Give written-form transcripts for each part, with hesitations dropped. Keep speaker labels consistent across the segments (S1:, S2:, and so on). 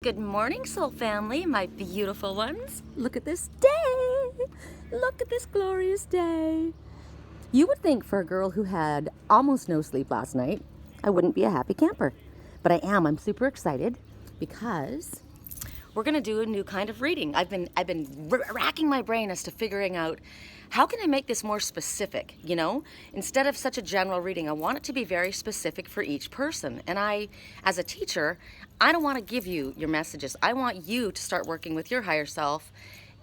S1: Good morning, soul family, my beautiful ones. Look at this day. Look at this glorious day. You would think for a girl who had almost no sleep last night, I wouldn't be a happy camper. But I am. I'm super excited because we're going to do a new kind of reading. I've been racking my brain as to figuring out how can I make this more specific, you know? Instead of such a general reading, I want it to be very specific for each person. And I, as a teacher, I don't want to give you your messages. I want you to start working with your higher self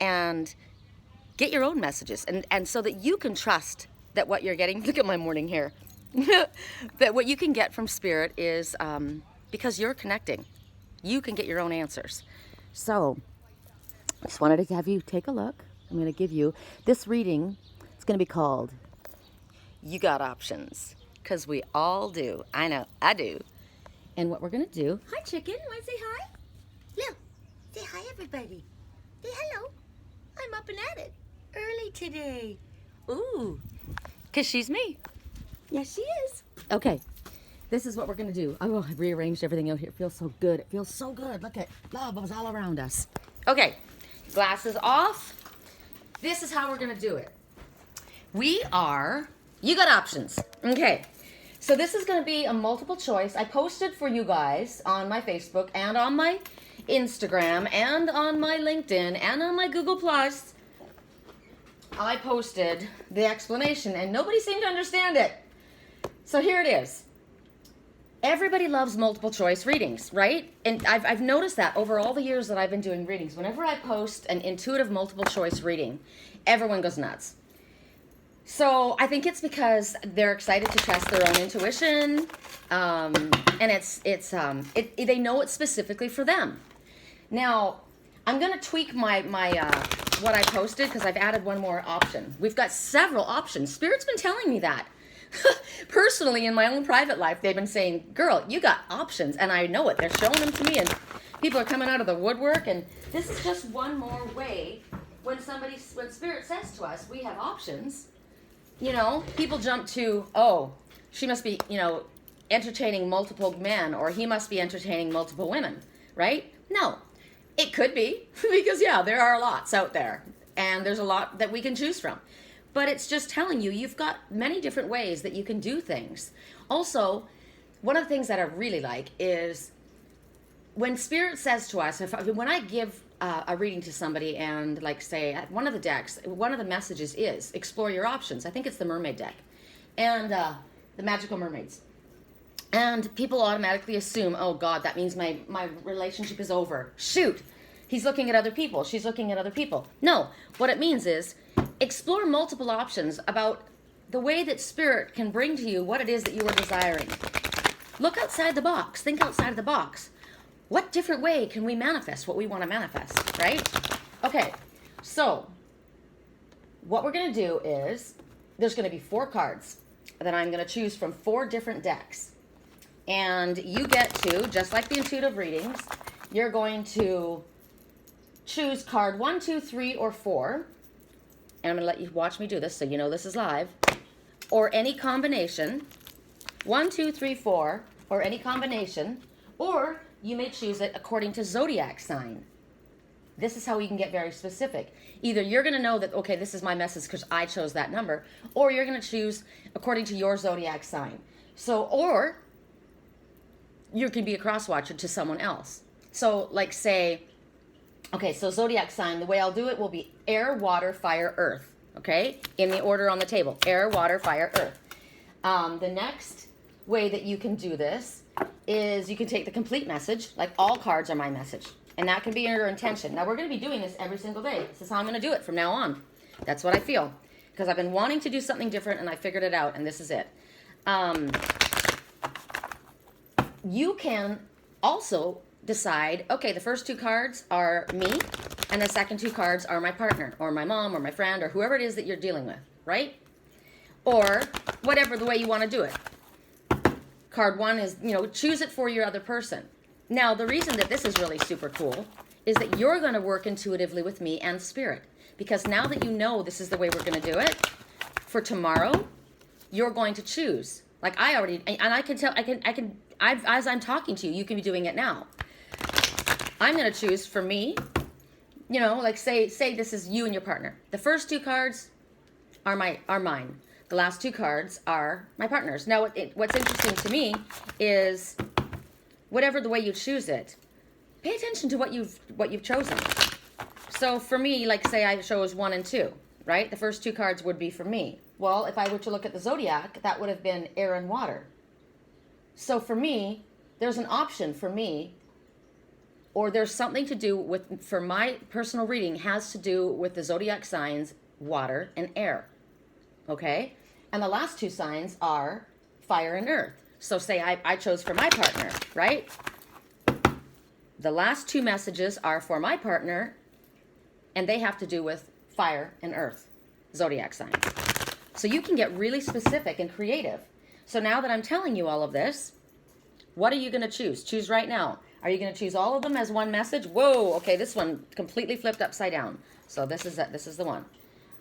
S1: and get your own messages. And so that you can trust that what you're getting, look at my morning hair, that what you can get from Spirit is because you're connecting. You can get your own answers. So, I just wanted to have you take a look. I'm going to give you this reading. It's going to be called You Got Options, because we all do. I know, I do. And what we're going to do, hi chicken, want to say hi? Look, say hi everybody. Say hello. I'm up and at it early today. Ooh, because she's me. Yes, she is. Okay, this is what we're going to do. Oh, I've rearranged everything out here. It feels so good. It feels so good. Look at love is all around us. Okay, glasses off. This is how we're going to do it. You got options. Okay, so this is going to be a multiple choice. I posted for you guys on my Facebook and on my Instagram and on my LinkedIn and on my Google+. I posted the explanation and nobody seemed to understand it. So here it is. Everybody loves multiple choice readings, right? And I've noticed that over all the years that I've been doing readings. Whenever I post an intuitive multiple choice reading, everyone goes nuts. So I think it's because they're excited to test their own intuition, and they know it's specifically for them. Now, I'm going to tweak my what I posted because I've added one more option. We've got several options. Spirit's been telling me that. Personally, in my own private life, they've been saying, girl, you got options, and I know it. They're showing them to me, and people are coming out of the woodwork, and this is just one more way when Spirit says to us, we have options, you know, people jump to, oh, she must be, you know, entertaining multiple men, or he must be entertaining multiple women, right? No, it could be, because, yeah, there are lots out there, and there's a lot that we can choose from. But it's just telling you, you've got many different ways that you can do things. Also, one of the things that I really like is when Spirit says to us, when I give a reading to somebody and like say, one of the decks, one of the messages is explore your options. I think it's the mermaid deck and the magical mermaids. And people automatically assume, oh God, that means my relationship is over. Shoot, he's looking at other people. She's looking at other people. No, what it means is, explore multiple options about the way that Spirit can bring to you what it is that you are desiring. Look outside the box. Think outside of the box. What different way can we manifest what we want to manifest, right? Okay, so what we're going to do is there's going to be 4 cards that I'm going to choose from 4 different decks. And you get to, just like the intuitive readings, you're going to choose card 1, 2, 3, or 4. And I'm going to let you watch me do this so you know this is live, or any combination, 1, 2, 3, 4, or any combination, or you may choose it according to Zodiac Sign. This is how you can get very specific. Either you're going to know that, okay, this is my message because I chose that number, or you're going to choose according to your Zodiac Sign. So, or you can be a cross-watcher to someone else. So, like say, okay, so Zodiac Sign, the way I'll do it will be air, water, fire, earth. Okay? In the order on the table. Air, water, fire, earth. The next way that you can do this is you can take the complete message, like all cards are my message. And that can be your intention. Now, we're going to be doing this every single day. This is how I'm going to do it from now on. That's what I feel. Because I've been wanting to do something different, and I figured it out, and this is it. You can also decide, okay, the first 2 cards are me, and the second 2 cards are my partner, or my mom, or my friend, or whoever it is that you're dealing with, right? Or whatever the way you want to do it. Card 1 is, you know, choose it for your other person. Now, the reason that this is really super cool is that you're going to work intuitively with me and Spirit. Because now that you know this is the way we're going to do it, for tomorrow, you're going to choose. Like I already, and I can tell, as I'm talking to you, you can be doing it now. I'm going to choose for me, you know, like say this is you and your partner. The first 2 cards are mine. The last 2 cards are my partner's. Now, what's interesting to me is whatever the way you choose it, pay attention to what you've chosen. So for me, like say I chose 1 and 2, right? The first 2 cards would be for me. Well, if I were to look at the zodiac, that would have been air and water. So for me, there's an option for me, or there's something to do with, for my personal reading, has to do with the zodiac signs, water and air. Okay? And the last 2 signs are fire and earth. So say I chose for my partner, right? The last 2 messages are for my partner, and they have to do with fire and earth, zodiac signs. So you can get really specific and creative. So now that I'm telling you all of this, what are you going to choose? Choose right now. Are you going to choose all of them as one message? Whoa, okay, this one completely flipped upside down. So this is the one.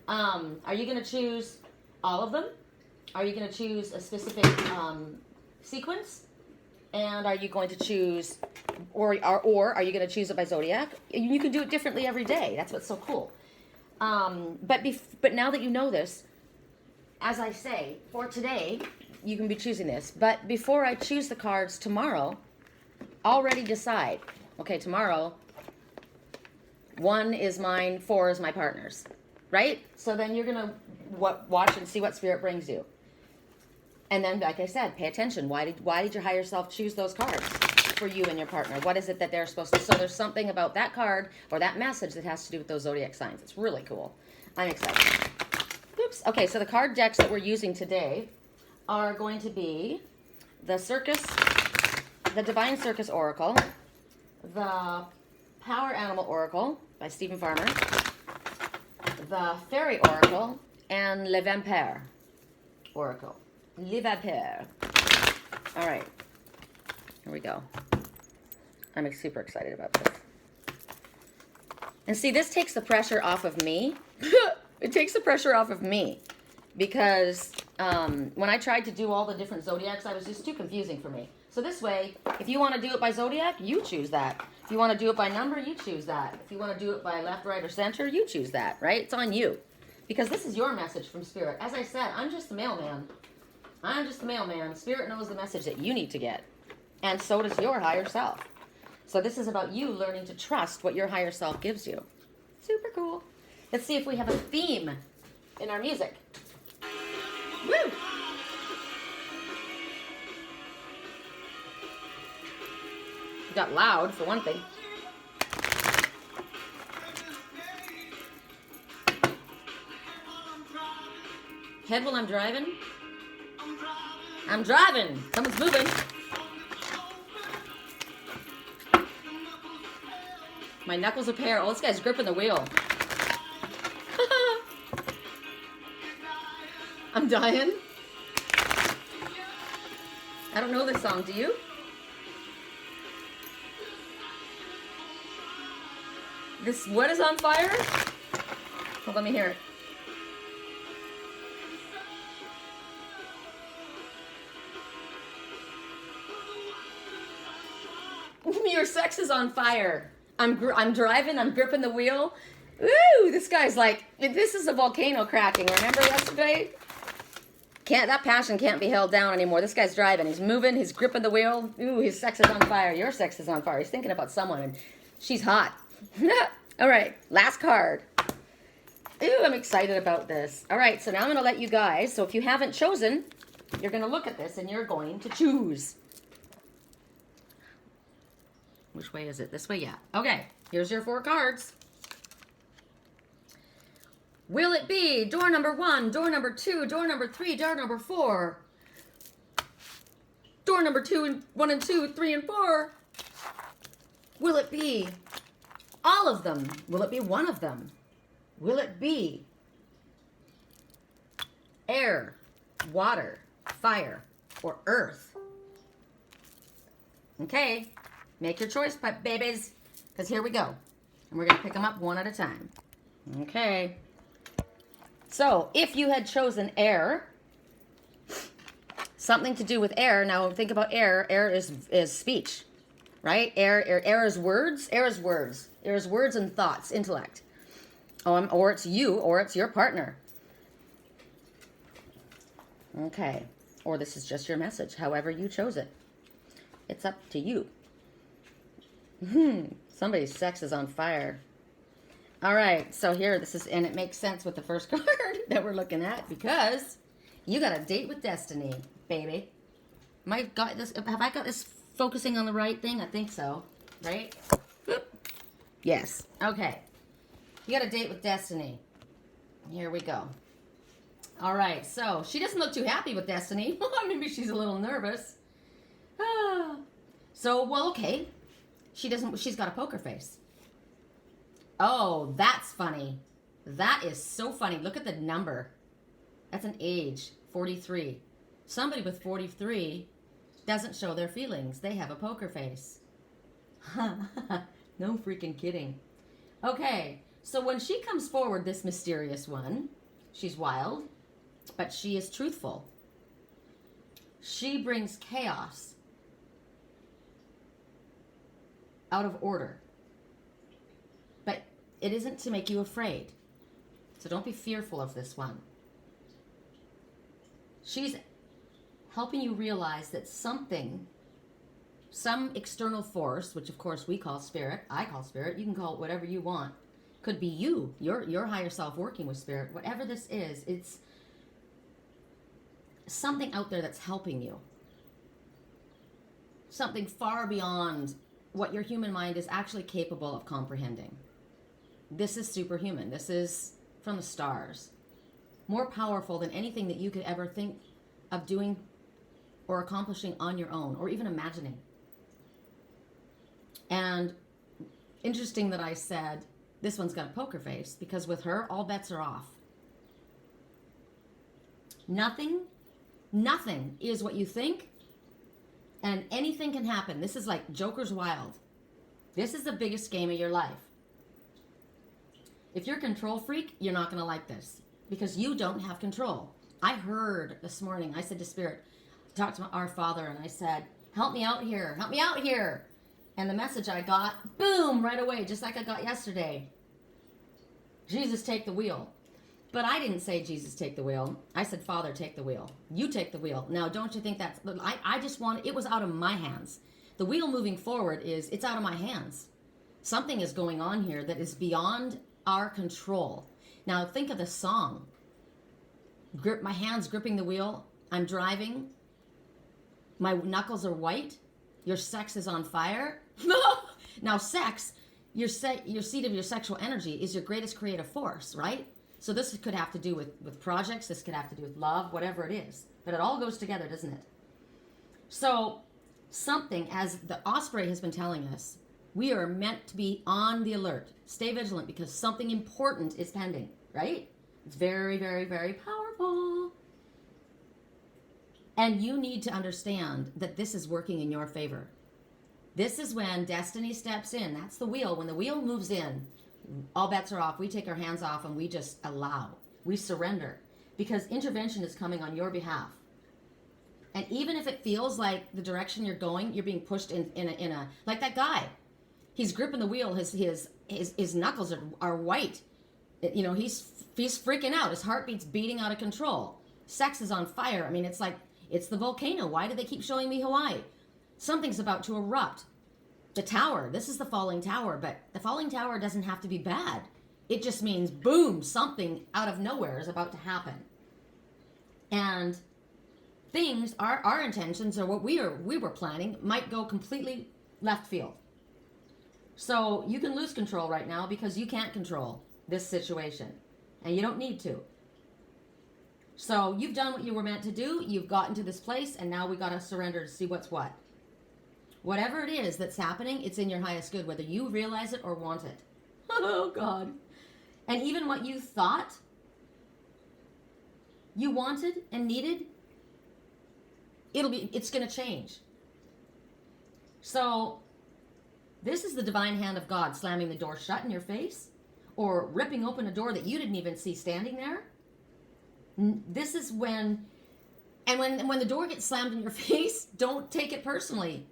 S1: Are you going to choose all of them? Are you going to choose a specific sequence? And are you going to choose, or are you going to choose it by zodiac? You can do it differently every day. That's what's so cool. But now that you know this, as I say, for today, you can be choosing this. But before I choose the cards tomorrow, already decide, okay, tomorrow, 1 is mine, 4 is my partner's, right? So then you're going to watch and see what spirit brings you. And then, like I said, pay attention. Why did your higher self choose those cards for you and your partner? What is it that they're supposed to? So there's something about that card or that message that has to do with those zodiac signs. It's really cool. I'm excited. Oops. Okay, so the card decks that we're using today are going to be the Circus, the Divine Circus Oracle, the Power Animal Oracle by Stephen Farmer, the Faery Oracle, and Le Vampire Oracle. Le Vampire. All right. Here we go. I'm super excited about this. And see, this takes the pressure off of me. It takes the pressure off of me. Because when I tried to do all the different zodiacs, it was just too confusing for me. So this way, if you want to do it by zodiac, you choose that. If you want to do it by number, you choose that. If you want to do it by left, right, or center, you choose that, right? It's on you. Because this is your message from Spirit. As I said, I'm just the mailman. I'm just the mailman. Spirit knows the message that you need to get. And so does your higher self. So this is about you learning to trust what your higher self gives you. Super cool. Let's see if we have a theme in our music. Woo! It got loud, for one thing. Head while I'm driving? I'm driving. Someone's moving. My knuckles are bare. Oh, this guy's gripping the wheel. I'm dying. I don't know this song, do you? This, what is on fire? Well, let me hear it. Your sex is on fire. I'm driving, I'm gripping the wheel. Ooh, this guy's like, this is a volcano cracking. Remember yesterday? That passion can't be held down anymore. This guy's driving, he's moving, he's gripping the wheel. Ooh, his sex is on fire. Your sex is on fire. He's thinking about someone and she's hot. All right, last card. Ooh, I'm excited about this. All right, so now I'm going to let you guys, so if you haven't chosen, you're going to look at this and you're going to choose. Which way is it? This way? Yeah. Okay, here's your 4 cards. Will it be door number 1, door number 2, door number 3, door number 4? Door number 1 and 2, 3 and 4? Will it be all of them? Will it be one of them? Will it be air, water, fire, or earth? Okay, make your choice, babies, because here we go. And we're going to pick them up one at a time. Okay. So, if you had chosen air, something to do with air, now think about air. Air is speech. right? Air is words. Air is words. Air is words and thoughts, intellect. Or it's you, or it's your partner. Okay. Or this is just your message, however you chose it. It's up to you. Somebody's sex is on fire. All right, so here, and it makes sense with the first card that we're looking at, because you got a date with destiny, baby. Have I got this focusing on the right thing? I think so, right? Yes, okay. You got a date with destiny. Here we go. All right, so she doesn't look too happy with destiny. Maybe she's a little nervous. Well, okay. She's got a poker face. Oh, that's funny. That is so funny. Look at the number. That's an age, 43. Somebody with 43 doesn't show their feelings. They have a poker face. No freaking kidding. Okay, so when she comes forward, this mysterious one, she's wild, but she is truthful. She brings chaos out of order. But it isn't to make you afraid. So don't be fearful of this one. She's helping you realize that some external force, which of course we call spirit, I call spirit, you can call it whatever you want, could be you, your higher self working with spirit. Whatever this is, it's something out there that's helping you. Something far beyond what your human mind is actually capable of comprehending. This is superhuman. This is from the stars. More powerful than anything that you could ever think of doing or accomplishing on your own, or even imagining. And interesting that I said, this one's got a poker face, because with her, all bets are off. Nothing is what you think, and anything can happen. This is like Joker's Wild. This is the biggest game of your life. If you're a control freak, you're not going to like this, because you don't have control. I heard this morning, I said to Spirit, talked to our Father, and I said, help me out here, help me out here. And the message I got, boom, right away, just like I got yesterday. Jesus, take the wheel. But I didn't say, Jesus, take the wheel. I said, Father, take the wheel. You take the wheel. Now, don't you think that's, I just wanted, it was out of my hands. The wheel moving forward it's out of my hands. Something is going on here that is beyond our control. Now, think of the song. My hands gripping the wheel. I'm driving. My knuckles are white. Your sex is on fire. Now, sex, your seat of your sexual energy is your greatest creative force, right? So this could have to do with projects. This could have to do with love, whatever it is. But it all goes together, doesn't it? So something, as the Osprey has been telling us, we are meant to be on the alert. Stay vigilant, because something important is pending, right? It's very, very, very powerful. And you need to understand that this is working in your favor. This is when destiny steps in. That's the wheel. When the wheel moves in, all bets are off. We take our hands off and we just allow. We surrender. Because intervention is coming on your behalf. And even if it feels like the direction you're going, you're being pushed in a like that guy. He's gripping the wheel. His knuckles are white. He's freaking out. His heartbeat's beating out of control. Sex is on fire. I mean, it's like, it's the volcano. Why do they keep showing me Hawaii? Something's about to erupt. The tower. This is the falling tower, but the falling tower doesn't have to be bad. It just means, boom, something out of nowhere is about to happen. And things, our intentions, or what we were planning, might go completely left field. So you can lose control right now because you can't control this situation. And you don't need to. So you've done what you were meant to do. You've gotten to this place, and now we got to surrender to see what's what. Whatever it is that's happening, it's in your highest good, whether you realize it or want it. Oh, God. And even what you thought you wanted and needed, it's going to change. So this is the divine hand of God slamming the door shut in your face, or ripping open a door that you didn't even see standing there. This is when the door gets slammed in your face, don't take it personally.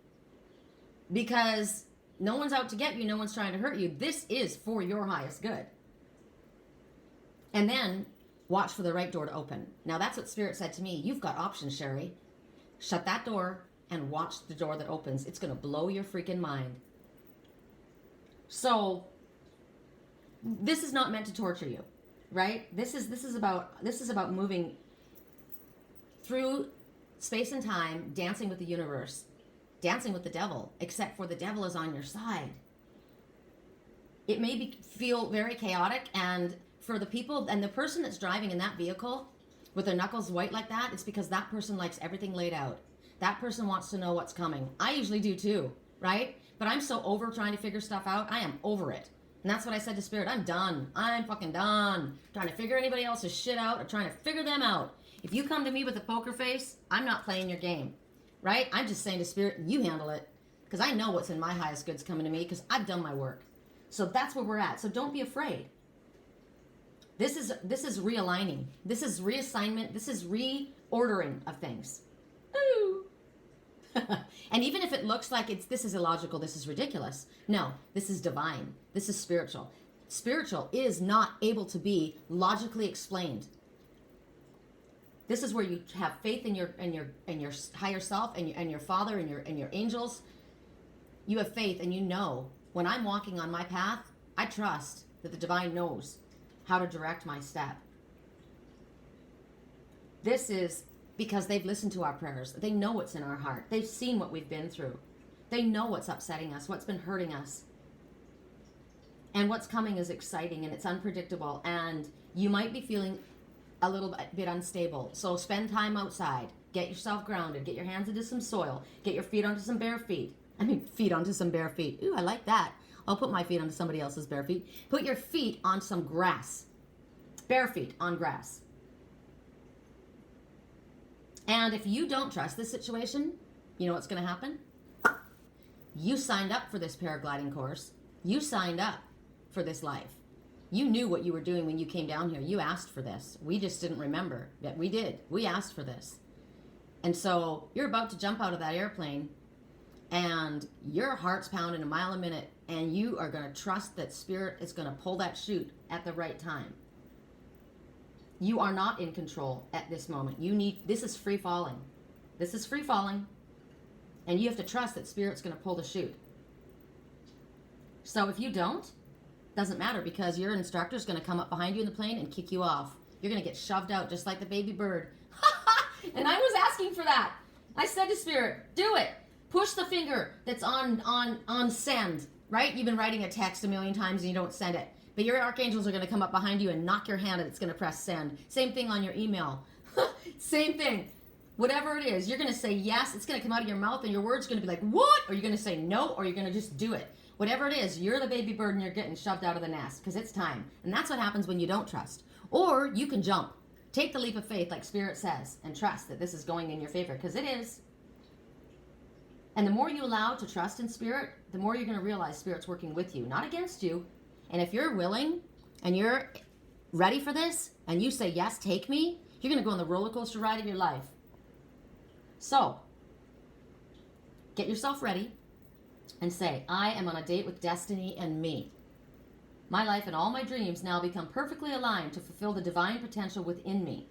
S1: because no one's out to get you. No one's trying to hurt you. This is for your highest good. And then watch for the right door to open. Now, that's what Spirit said to me. You've got options, Sherry. Shut that door and watch the door that opens. It's going to blow your freaking mind. So this is not meant to torture you, right? This is about moving through space and time, dancing with the universe, dancing with the devil, except for the devil is on your side. It may feel very chaotic, and for the people and the person that's driving in that vehicle with their knuckles white like that, it's because that person likes everything laid out. That person wants to know what's coming. I usually do too, right? But I'm so over trying to figure stuff out. I am over it. And that's what I said to Spirit. I'm done. I'm fucking done trying to figure anybody else's shit out or trying to figure them out. If you come to me with a poker face, I'm not playing your game, right? I'm just saying to Spirit, you handle it. Because I know what's in my highest goods coming to me because I've done my work. So that's where we're at. So don't be afraid. This is realigning. This is reassignment. This is reordering of things. Ooh. And even if it looks like this is illogical, this is ridiculous. No, this is divine. This is spiritual. Spiritual is not able to be logically explained. This is where you have faith in your higher self and your Father and your angels. You have faith, and you know when I'm walking on my path, I trust that the divine knows how to direct my step. This is because they've listened to our prayers. They know what's in our heart. They've seen what we've been through. They know what's upsetting us, what's been hurting us. And what's coming is exciting and it's unpredictable. And you might be feeling a little bit unstable. So spend time outside. Get yourself grounded. Get your hands into some soil. Get your feet onto some bare feet. Feet onto some bare feet. Ooh, I like that. I'll put my feet onto somebody else's bare feet. Put your feet on some grass. Bare feet on grass. And if you don't trust this situation, you know what's going to happen? You signed up for this paragliding course. You signed up for this life. You knew what you were doing when you came down here. You asked for this. We just didn't remember. Yet we did. We asked for this. And so you're about to jump out of that airplane and your heart's pounding a mile a minute, and you are going to trust that Spirit is going to pull that chute at the right time. You are not in control at this moment. This is free falling. This is free falling. And you have to trust that Spirit's going to pull the chute. So if you don't, doesn't matter, because your instructor's going to come up behind you in the plane and kick you off. You're going to get shoved out just like the baby bird. And I was asking for that. I said to Spirit, do it. Push the finger that's on send, right? You've been writing a text a million times and you don't send it. But your archangels are going to come up behind you and knock your hand and it's going to press send. Same thing on your email. Same thing. Whatever it is, you're going to say yes. It's going to come out of your mouth and your word's going to be like, what? Or you're going to say no, or you're going to just do it. Whatever it is, you're the baby bird and you're getting shoved out of the nest because it's time. And that's what happens when you don't trust. Or you can jump. Take the leap of faith like Spirit says and trust that this is going in your favor, because it is. And the more you allow to trust in Spirit, the more you're going to realize Spirit's working with you, not against you. And if you're willing and you're ready for this and you say, yes, take me, you're going to go on the roller coaster ride of your life. So, get yourself ready and say, I am on a date with destiny and me. My life and all my dreams now become perfectly aligned to fulfill the divine potential within me.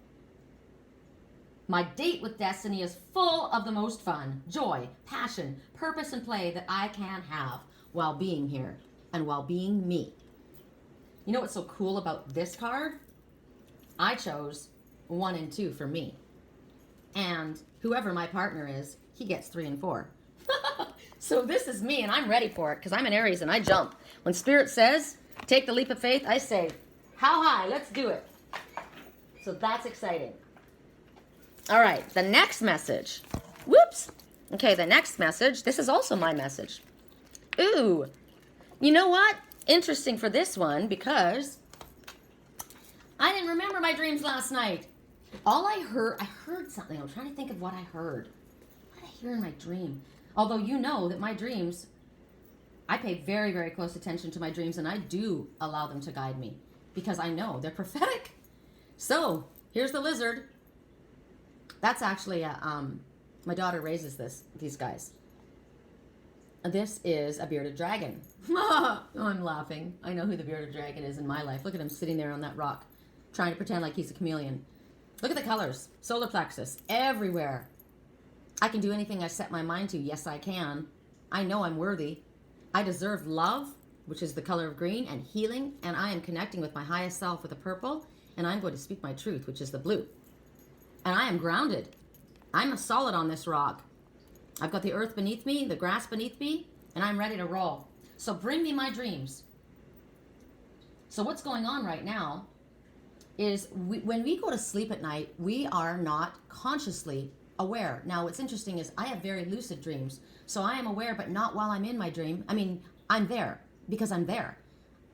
S1: My date with destiny is full of the most fun, joy, passion, purpose, and play that I can have while being here and while being me. You know what's so cool about this card? I chose 1 and 2 for me. And whoever my partner is, he gets 3 and 4. So this is me, and I'm ready for it because I'm an Aries and I jump. When Spirit says, take the leap of faith, I say, how high? Let's do it. So that's exciting. All right, the next message. Whoops. Okay, the next message. This is also my message. Ooh. You know what? Interesting for this one, because I didn't remember my dreams last night. I heard something. I'm trying to think of what I heard. What did I hear in my dream? Although you know that my dreams, I pay very, very close attention to my dreams, and I do allow them to guide me because I know they're prophetic. So here's the lizard. That's actually my daughter raises these guys. This is a bearded dragon. Oh, I'm laughing. I know who the bearded dragon is in my life. Look at him sitting there on that rock, trying to pretend like he's a chameleon. Look at the colors. Solar plexus, everywhere. I can do anything I set my mind to. Yes, I can. I know I'm worthy. I deserve love, which is the color of green, and healing, and I am connecting with my highest self with the purple, and I'm going to speak my truth, which is the blue. And I am grounded. I'm solid on this rock. I've got the earth beneath me, the grass beneath me, and I'm ready to roll. So bring me my dreams. So what's going on right now is when we go to sleep at night, we are not consciously aware. Now, what's interesting is I have very lucid dreams. So I am aware, but not while I'm in my dream. I mean, I'm there because I'm there.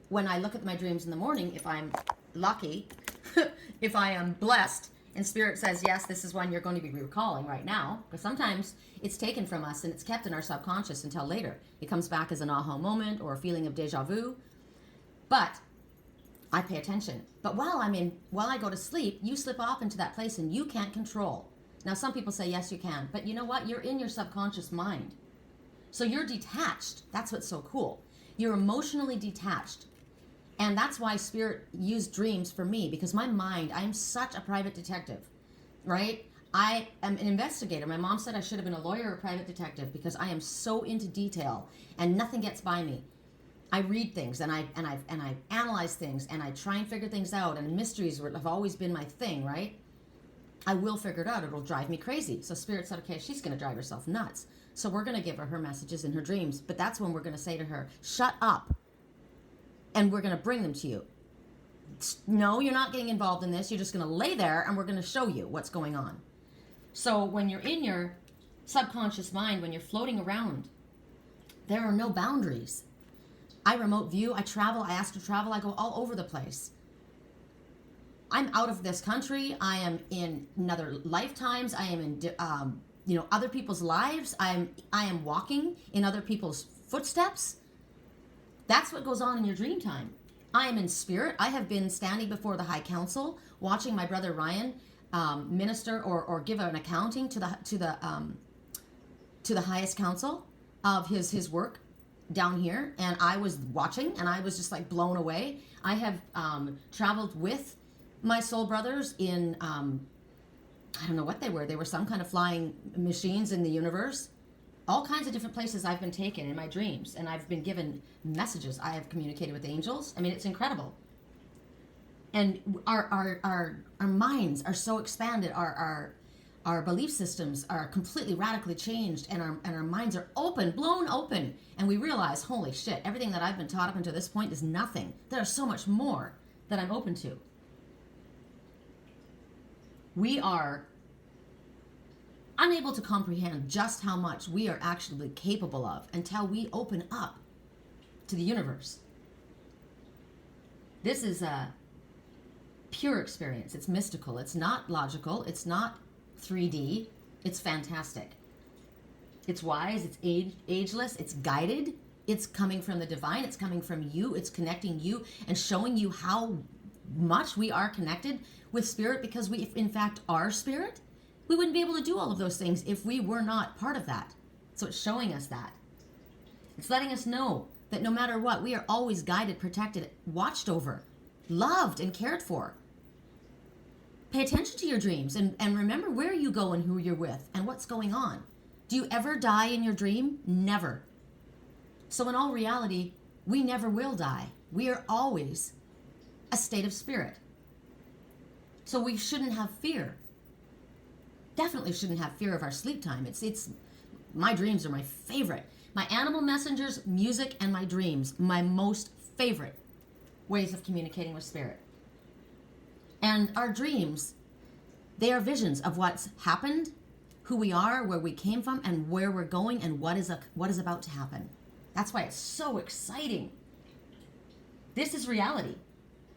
S1: When I look at my dreams in the morning, if I'm lucky, if I am blessed, and Spirit says, yes, this is one you're going to be recalling right now. Because sometimes it's taken from us and it's kept in our subconscious until later. It comes back as an aha moment or a feeling of deja vu. But I pay attention. But while I go to sleep, you slip off into that place and you can't control. Now, some people say, yes, you can. But you know what? You're in your subconscious mind. So you're detached. That's what's so cool. You're emotionally detached. And that's why Spirit used dreams for me, because my mind, I am such a private detective, right? I am an investigator. My mom said I should have been a lawyer or a private detective because I am so into detail and nothing gets by me. I read things and I analyze things and I try and figure things out, and mysteries have always been my thing, right? I will figure it out. It'll drive me crazy. So Spirit said, okay, she's going to drive herself nuts. So we're going to give her messages in her dreams. But that's when we're going to say to her, shut up. And we're going to bring them to you. No, you're not getting involved in this. You're just going to lay there and we're going to show you what's going on. So when you're in your subconscious mind, when you're floating around, there are no boundaries. I remote view, I travel, I ask to travel, I go all over the place. I'm out of this country. I am in other lifetimes. I am in other people's lives. I am walking in other people's footsteps. That's what goes on in your dream time. I am in spirit. I have been standing before the High Council, watching my brother Ryan minister or give an accounting to the highest council of his work down here, and I was watching, and I was just like blown away. I have traveled with my soul brothers in I don't know what they were. They were some kind of flying machines in the universe. All kinds of different places I've been taken in my dreams, and I've been given messages. I have communicated with angels. I mean, it's incredible. And our minds are so expanded. Our belief systems are completely radically changed, and our minds are open, blown open. And we realize, holy shit, everything that I've been taught up until this point is nothing. There's so much more that I'm open to. We are unable to comprehend just how much we are actually capable of until we open up to the universe. This is a pure experience. It's mystical. It's not logical. It's not 3D. It's fantastic. It's wise. It's ageless. It's guided. It's coming from the divine. It's coming from you. It's connecting you and showing you how much we are connected with spirit, because we, in fact, are spirit. We wouldn't be able to do all of those things if we were not part of that. So it's showing us that. It's letting us know that no matter what, we are always guided, protected, watched over, loved, and cared for. Pay attention to your dreams and remember where you go and who you're with and what's going on. Do you ever die in your dream? Never. So in all reality, we never will die. We are always a state of spirit. So we shouldn't have fear. Definitely shouldn't have fear of our sleep time. It's my dreams are my favorite. My animal messengers, music, and my dreams, my most favorite ways of communicating with spirit. And our dreams, they are visions of what's happened, who we are, where we came from, and where we're going, and what is about to happen. That's why it's so exciting. This is reality.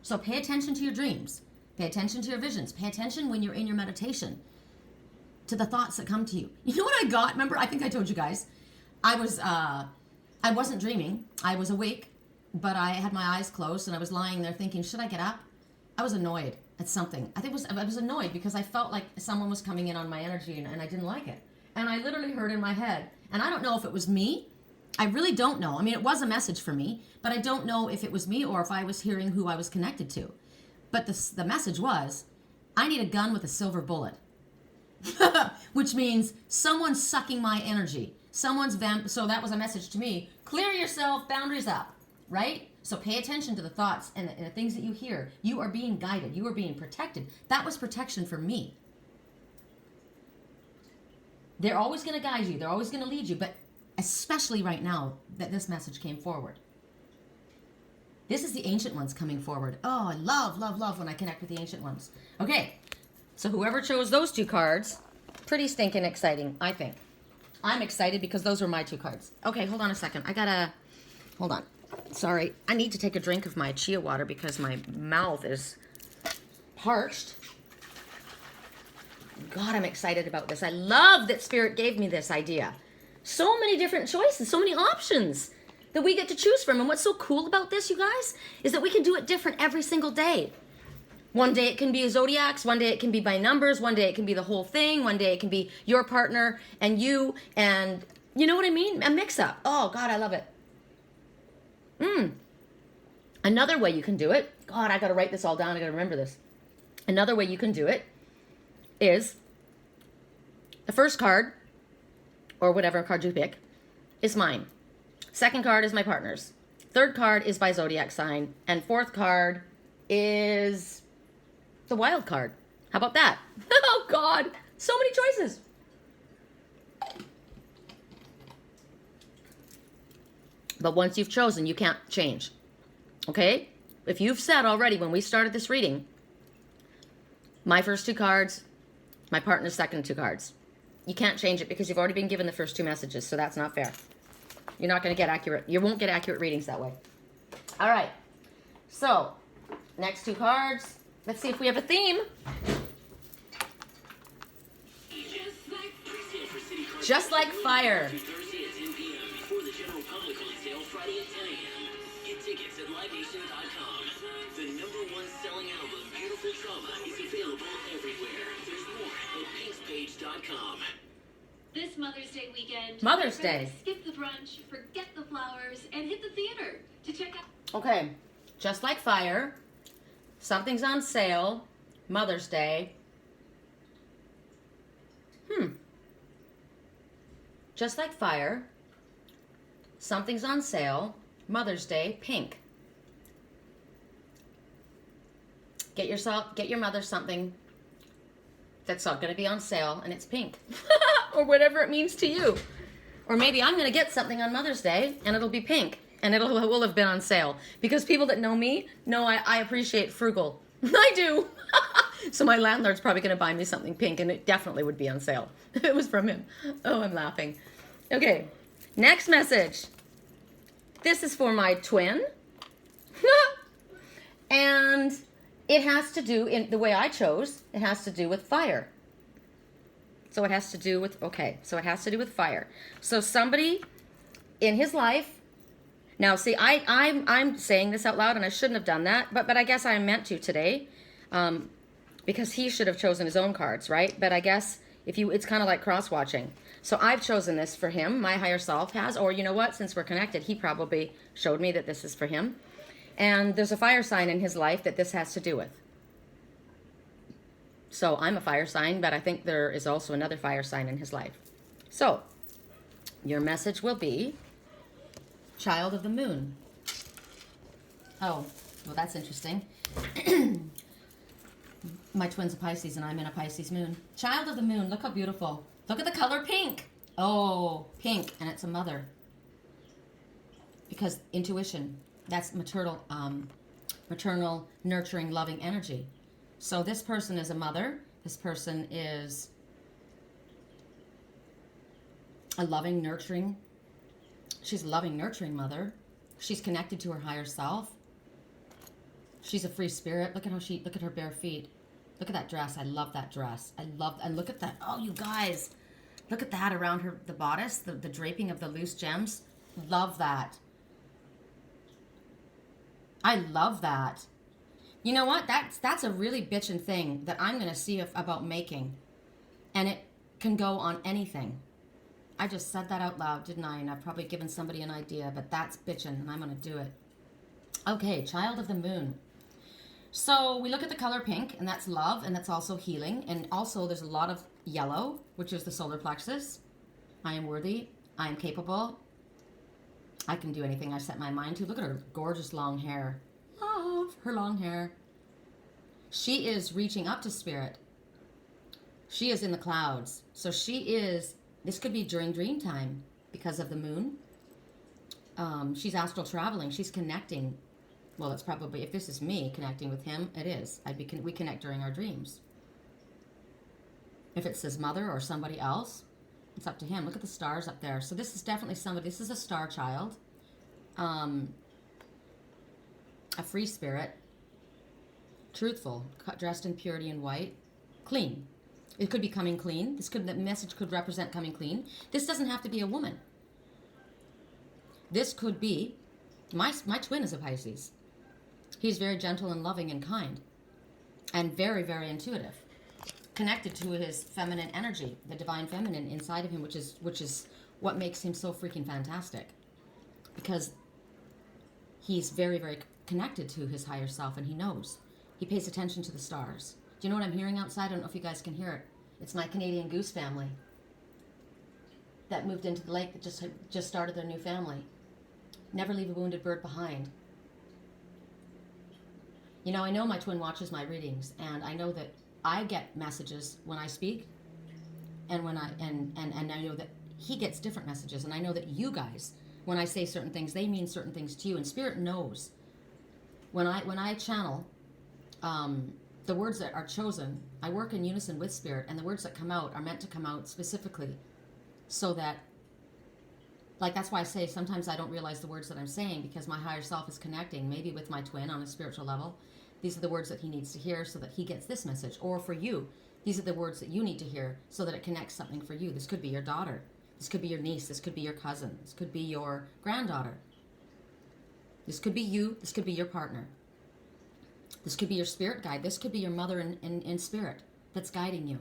S1: So pay attention to your dreams. Pay attention to your visions. Pay attention when you're in your meditation to the thoughts that come to you. You know what I got? Remember, I think I told you guys, I wasn't dreaming. I was awake, but I had my eyes closed and I was lying there thinking, should I get up? I was annoyed at something. I was annoyed because I felt like someone was coming in on my energy and I didn't like it. And I literally heard in my head, and I don't know if it was me I really don't know. I mean, it was a message for me, but I don't know if it was me or if I was hearing who I was connected to. But the message was, I need a gun with a silver bullet. Which means someone's sucking my energy. So that was a message to me. Clear yourself, boundaries up, right? So pay attention to the thoughts and the things that you hear. You are being guided. You are being protected. That was protection for me. They're always going to guide you. They're always going to lead you. But especially right now that this message came forward. This is the ancient ones coming forward. Oh, I love when I connect with the ancient ones. Okay, so whoever chose those 2 cards, pretty stinking exciting, I think. I'm excited because those were my 2 cards. Okay, hold on a second. Hold on. Sorry, I need to take a drink of my chia water because my mouth is parched. God, I'm excited about this. I love that Spirit gave me this idea. So many different choices, so many options that we get to choose from. And what's so cool about this, you guys, is that we can do it different every single day. One day it can be a zodiacs, one day it can be by numbers, one day it can be the whole thing, one day it can be your partner and you, and you know what I mean? A mix-up. Oh, God, I love it. Another way you can do it, God, I got to write this all down. I got to remember this. Another way you can do it is the first card, or whatever card you pick, is mine. Second card is my partner's. Third card is by Zodiac Sign. And fourth card is the wild card. How about that? Oh, God. So many choices. But once you've chosen, you can't change. Okay? If you've said already when we started this reading, my first 2 cards, my partner's second 2 cards, you can't change it because you've already been given the first 2 messages, so that's not fair. You're not going to get accurate. You won't get accurate readings that way. All right. So, next 2 cards. Let's see if we have a theme. Just like fire.
S2: Thursday at 10 p.m. before the general public on sale Friday at 10 a.m. Get tickets at livenation.com. The #1 selling album, Beautiful Trauma, is available everywhere. There's more at pinkspage.com.
S3: This Mother's Day weekend,
S1: Mother's Day.
S3: Skip the brunch, forget the flowers, and hit the theater to check out.
S1: Okay. Just like fire. Something's on sale. Mother's Day. Just like fire. Something's on sale. Mother's Day. Pink. Get your mother something that's going to be on sale, and it's pink. Or whatever it means to you. Or maybe I'm going to get something on Mother's Day, and it'll be pink, and it will have been on sale. Because people that know me know I appreciate frugal. I do. So my landlord's probably going to buy me something pink, and it definitely would be on sale. It was from him. Oh, I'm laughing. Okay, next message. This is for my twin. And it has to do, in the way I chose, it has to do with fire. So it has to do with, so it has to do with fire. So somebody in his life, now see, I'm saying this out loud and I shouldn't have done that, but I guess I meant to today, because he should have chosen his own cards, right? But I guess it's kind of like cross-watching. So I've chosen this for him, my higher self has, or you know what, since we're connected, he probably showed me that this is for him. And there's a fire sign in his life that this has to do with. So I'm a fire sign, but I think there is also another fire sign in his life. So your message will be Child of the Moon. Oh, well, that's interesting. My twin's a Pisces and I'm in a Pisces moon. Child of the Moon, look how beautiful. Look at the color pink. Oh, pink, and it's a mother. Because intuition, that's maternal, nurturing, loving energy. So this person is a mother. This person is a loving, nurturing. She's a loving, nurturing mother. She's connected to her higher self. She's a free spirit. Look at her bare feet. Look at that dress. I love that dress. And look at that. Oh, you guys. Look at that around her, the bodice, the draping of the loose gems. Love that. I love that. You know what? That's a really bitchin' thing that I'm going to see about making. And it can go on anything. I just said that out loud, didn't I? And I've probably given somebody an idea, but that's bitchin', and I'm going to do it. Okay, child of the moon. So we look at the color pink, and that's love, and that's also healing. And also there's a lot of yellow, which is the solar plexus. I am worthy. I am capable. I can do anything I set my mind to. Look at her gorgeous long hair. Love her long hair. She is reaching up to spirit. She is in the clouds. So she is, this could be during dream time because of the moon. She's astral traveling. She's connecting. Well, it's probably, if this is me connecting with him, it is. We connect during our dreams. If it says mother or somebody else, it's up to him. Look at the stars up there. So this is definitely somebody, this is a star child. A free spirit. Truthful. Dressed in purity and white. Clean. It could be coming clean. The message could represent coming clean. This doesn't have to be a woman. This could be, my twin is a Pisces. He's very gentle and loving and kind. And very, very intuitive. Connected to his feminine energy, the divine feminine inside of him, which is what makes him so freaking fantastic. Because he's very, very connected to his higher self, and he knows. He pays attention to the stars. Do you know what I'm hearing outside? I don't know if you guys can hear it. It's my Canadian goose family that moved into the lake, that just started their new family. Never leave a wounded bird behind. You know, I know my twin watches my readings, and I know that I get messages when I speak, and and I know that he gets different messages, and I know that you guys, when I say certain things, they mean certain things to you, and Spirit knows. When I channel, the words that are chosen, I work in unison with Spirit, and the words that come out are meant to come out specifically, so that, like, that's why I say sometimes I don't realize the words that I'm saying, because my higher self is connecting, maybe with my twin on a spiritual level. These are the words that he needs to hear so that he gets this message. Or for you, these are the words that you need to hear so that it connects something for you. This could be your daughter. This could be your niece. This could be your cousin. This could be your granddaughter. This could be you. This could be your partner. This could be your spirit guide. This could be your mother in spirit that's guiding you.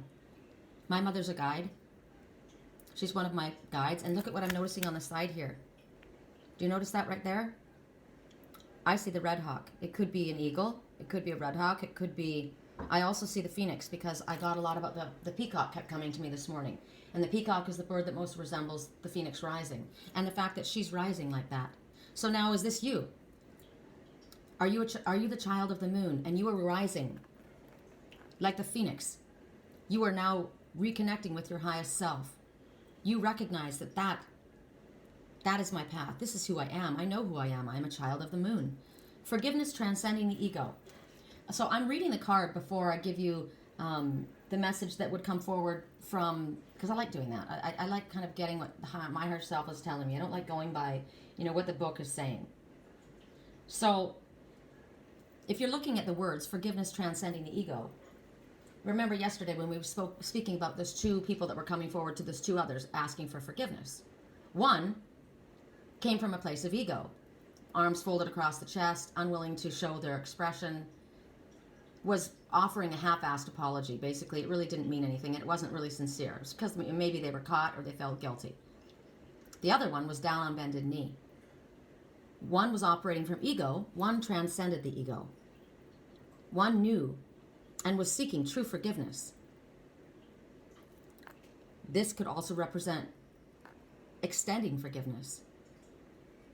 S1: My mother's a guide. She's one of my guides. And look at what I'm noticing on the side here. Do you notice that right there? I see the red hawk. It could be an eagle. It could be a red hawk. It could be... I also see the phoenix, because I got a lot about the peacock kept coming to me this morning. And the peacock is the bird that most resembles the phoenix rising. And the fact that she's rising like that. So now, is this you? Are you the child of the moon, and you are rising like the phoenix? You are now reconnecting with your highest self. You recognize that is my path. This is who I am. I know who I am. I am a child of the moon. Forgiveness transcending the ego. So I'm reading the card before I give you the message that would come forward from, because I like doing that. I like kind of getting what my higher self is telling me. I don't like going by, what the book is saying. So if you're looking at the words, forgiveness transcending the ego, remember yesterday when we were speaking about those two people that were coming forward to those two others asking for forgiveness. One came from a place of ego. Arms folded across the chest, unwilling to show their expression, was offering a half-assed apology. Basically, it really didn't mean anything. It wasn't really sincere. It was because maybe they were caught or they felt guilty. The other one was down on bended knee. One was operating from ego. One transcended the ego. One knew and was seeking true forgiveness. This could also represent extending forgiveness,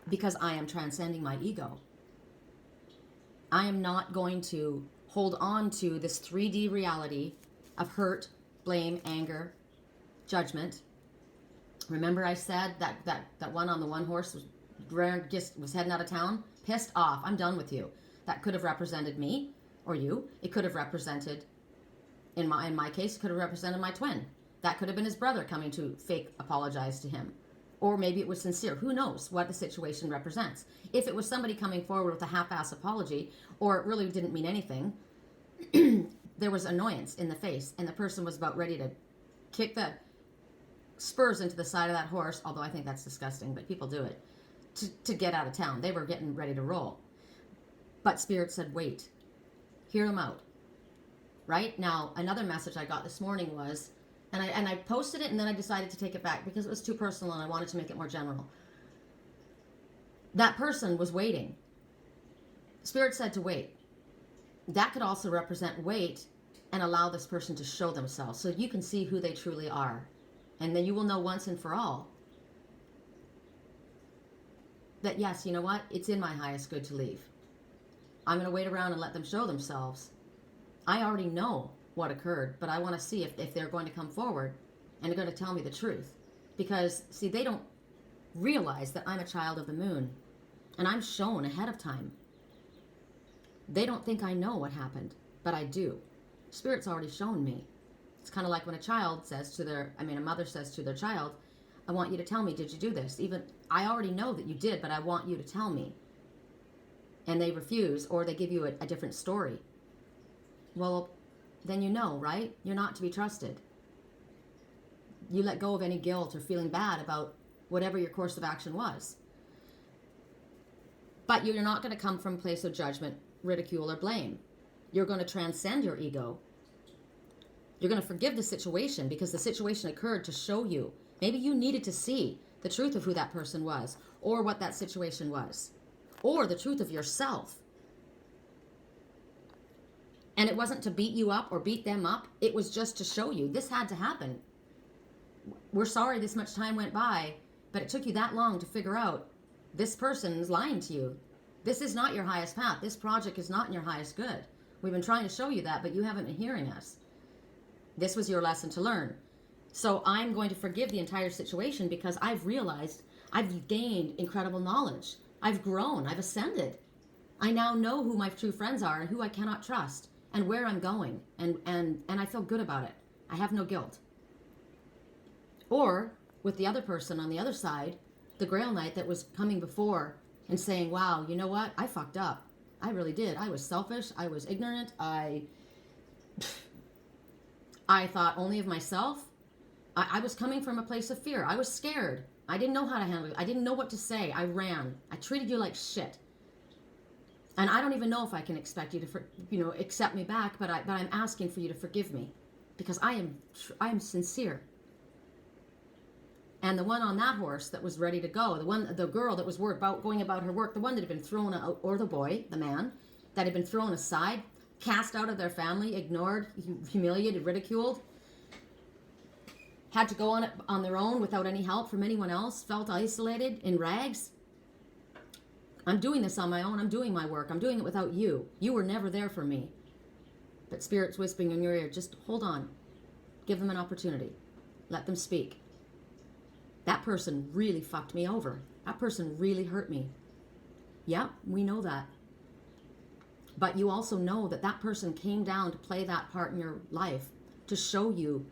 S1: because I am transcending my ego. I am not going to hold on to this 3D reality of hurt, blame, anger, judgment. Remember I said that one on the one horse was heading out of town? Pissed off. I'm done with you. That could have represented me or you. It could have represented, in my case, it could have represented my twin. That could have been his brother coming to fake apologize to him. Or maybe it was sincere. Who knows what the situation represents? If it was somebody coming forward with a half-ass apology, or it really didn't mean anything, there was annoyance in the face, and the person was about ready to kick the spurs into the side of that horse, although I think that's disgusting, but people do it, to get out of town. They were getting ready to roll. But Spirit said, wait. Hear them out. Right? Now, another message I got this morning was, And I posted it, and then I decided to take it back because it was too personal and I wanted to make it more general. That person was waiting. Spirit said to wait. That could also represent wait and allow this person to show themselves so you can see who they truly are. And then you will know once and for all that, yes, you know what? It's in my highest good to leave. I'm going to wait around and let them show themselves. I already know what occurred, but I want to see if they're going to come forward and they're going to tell me the truth. Because, see, they don't realize that I'm a child of the moon, and I'm shown ahead of time. They don't think I know what happened, but I do. Spirit's already shown me. It's kind of like when a mother says to their child, I want you to tell me, did you do this? Even, I already know that you did, but I want you to tell me. And they refuse, or they give you a different story. Well, then you know, right? You're not to be trusted. You let go of any guilt or feeling bad about whatever your course of action was. But you're not going to come from a place of judgment, ridicule, or blame. You're going to transcend your ego. You're going to forgive the situation because the situation occurred to show you. Maybe you needed to see the truth of who that person was, or what that situation was, or the truth of yourself. And it wasn't to beat you up or beat them up. It was just to show you this had to happen. We're sorry this much time went by, but it took you that long to figure out this person is lying to you. This is not your highest path. This project is not in your highest good. We've been trying to show you that, but you haven't been hearing us. This was your lesson to learn. So I'm going to forgive the entire situation because I've realized I've gained incredible knowledge. I've grown. I've ascended. I now know who my true friends are and who I cannot trust and where I'm going. And I feel good about it. I have no guilt. Or with the other person on the other side, the Grail Knight that was coming before and saying, wow, you know what? I fucked up. I really did. I was selfish. I was ignorant. I thought only of myself. I was coming from a place of fear. I was scared. I didn't know how to handle it. I didn't know what to say. I ran. I treated you like shit. And I don't even know if I can expect you to, accept me back, but I'm asking for you to forgive me because I am sincere. And the one on that horse that was ready to go, the girl that was going about her work, the one that had been thrown out, or the boy, the man, that had been thrown aside, cast out of their family, ignored, humiliated, ridiculed, had to go on it on their own without any help from anyone else, felt isolated, in rags. I'm doing this on my own. I'm doing my work. I'm doing it without you. You were never there for me. But Spirit's whispering in your ear, just hold on. Give them an opportunity. Let them speak. That person really fucked me over. That person really hurt me. Yeah, we know that. But you also know that that person came down to play that part in your life, to show you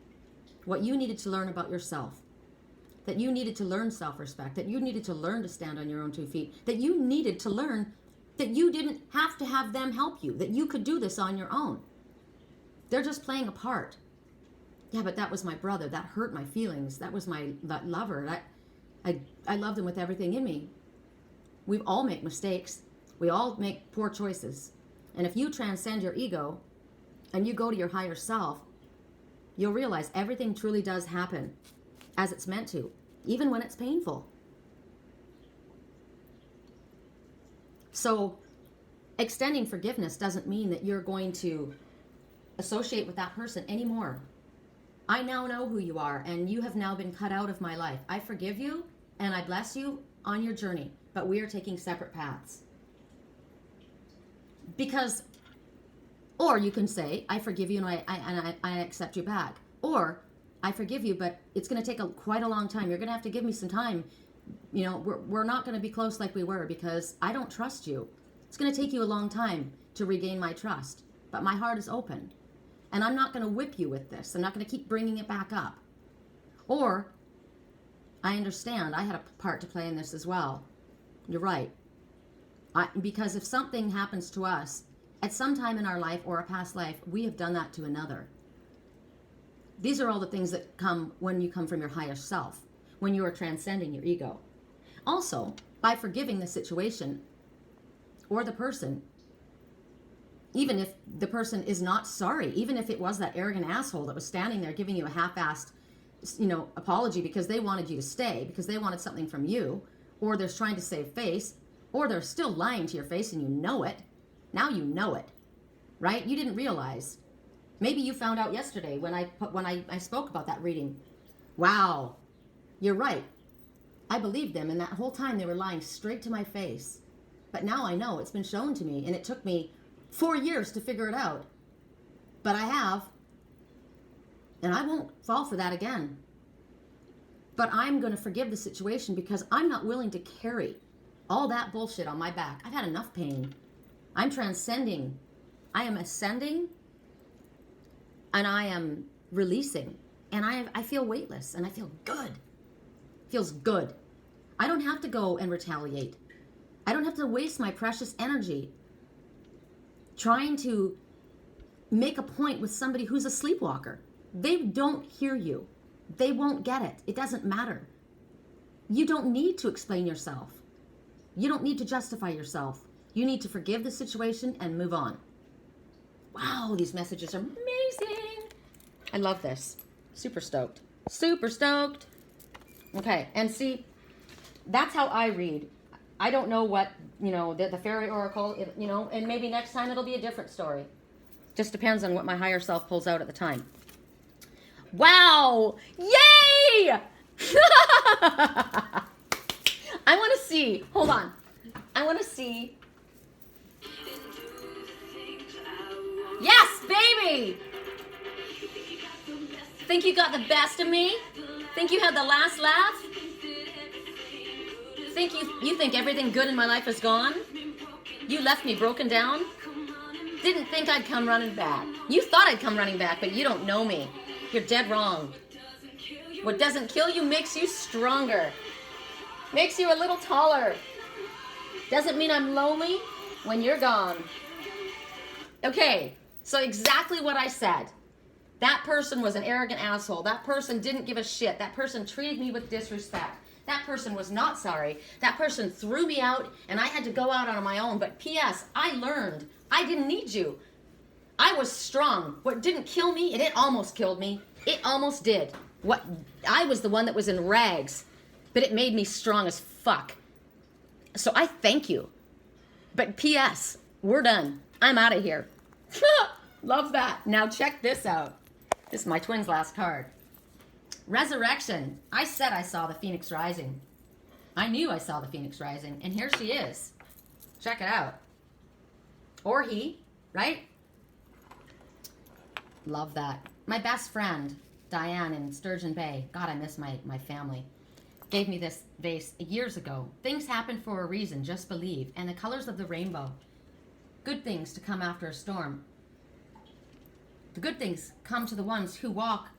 S1: what you needed to learn about yourself. That you needed to learn self-respect. That you needed to learn to stand on your own 2 feet. That you needed to learn that you didn't have to have them help you. That you could do this on your own. They're just playing a part. Yeah, but that was my brother. That hurt my feelings. That was that lover. I loved him with everything in me. We all make mistakes. We all make poor choices. And if you transcend your ego and you go to your higher self, you'll realize everything truly does happen as it's meant to, even when it's painful. So extending forgiveness doesn't mean that you're going to associate with that person anymore. I now know who you are, and you have now been cut out of my life. I forgive you, and I bless you on your journey, but we are taking separate paths. Because, or you can say, I forgive you and I accept you back. Or, I forgive you, but it's going to take quite a long time. You're going to have to give me some time. We're not going to be close like we were because I don't trust you. It's going to take you a long time to regain my trust, but my heart is open. And I'm not going to whip you with this. I'm not going to keep bringing it back up. Or, I understand. I had a part to play in this as well. You're right. Because if something happens to us at some time in our life or a past life, we have done that to another. These are all the things that come when you come from your higher self, when you are transcending your ego. Also, by forgiving the situation or the person, even if the person is not sorry, even if it was that arrogant asshole that was standing there giving you a half-assed, apology because they wanted you to stay, because they wanted something from you, or they're trying to save face, or they're still lying to your face and you know it. Now you know it, right? You didn't realize. Maybe you found out yesterday when I spoke about that reading. Wow, you're right. I believed them, and that whole time they were lying straight to my face. But now I know, it's been shown to me, and it took me 4 years to figure it out. But I have, and I won't fall for that again. But I'm going to forgive the situation because I'm not willing to carry all that bullshit on my back. I've had enough pain. I'm transcending. I am ascending, and I am releasing. And I feel weightless, and I feel good. Feels good. I don't have to go and retaliate. I don't have to waste my precious energy trying to make a point with somebody who's a sleepwalker. They don't hear you. They won't get it. It doesn't matter. You don't need to explain yourself. You don't need to justify yourself. You need to forgive the situation and move on. Wow, these messages are amazing. I love this. Super stoked. Super stoked. Okay, and see, that's how I read. I don't know what, the fairy oracle, and maybe next time it'll be a different story. Just depends on what my higher self pulls out at the time. Wow! Yay! I want to see. Hold on. I want to see. Yes, baby! Think you got the best of me? Think you had the last laugh? Think you think everything good in my life is gone? You left me broken down? Didn't think I'd come running back. You thought I'd come running back, but you don't know me. You're dead wrong. What doesn't kill you makes you stronger. Makes you a little taller. Doesn't mean I'm lonely when you're gone. Okay, so exactly what I said. That person was an arrogant asshole. That person didn't give a shit. That person treated me with disrespect. That person was not sorry. That person threw me out, and I had to go out on my own. But P.S., I learned. I didn't need you. I was strong. What didn't kill me, it almost killed me. It almost did. I was the one that was in rags, but it made me strong as fuck. So I thank you. But P.S., we're done. I'm out of here. Love that. Now check this out. This is my twin's last card. Resurrection. I said I saw the phoenix rising. I knew I saw the phoenix rising. And here she is. Check it out. Or he, right? Love that. My best friend, Diane in Sturgeon Bay. God, I miss my family. Gave me this vase years ago. Things happen for a reason. Just believe. And the colors of the rainbow. Good things to come after a storm. The good things come to the ones who walk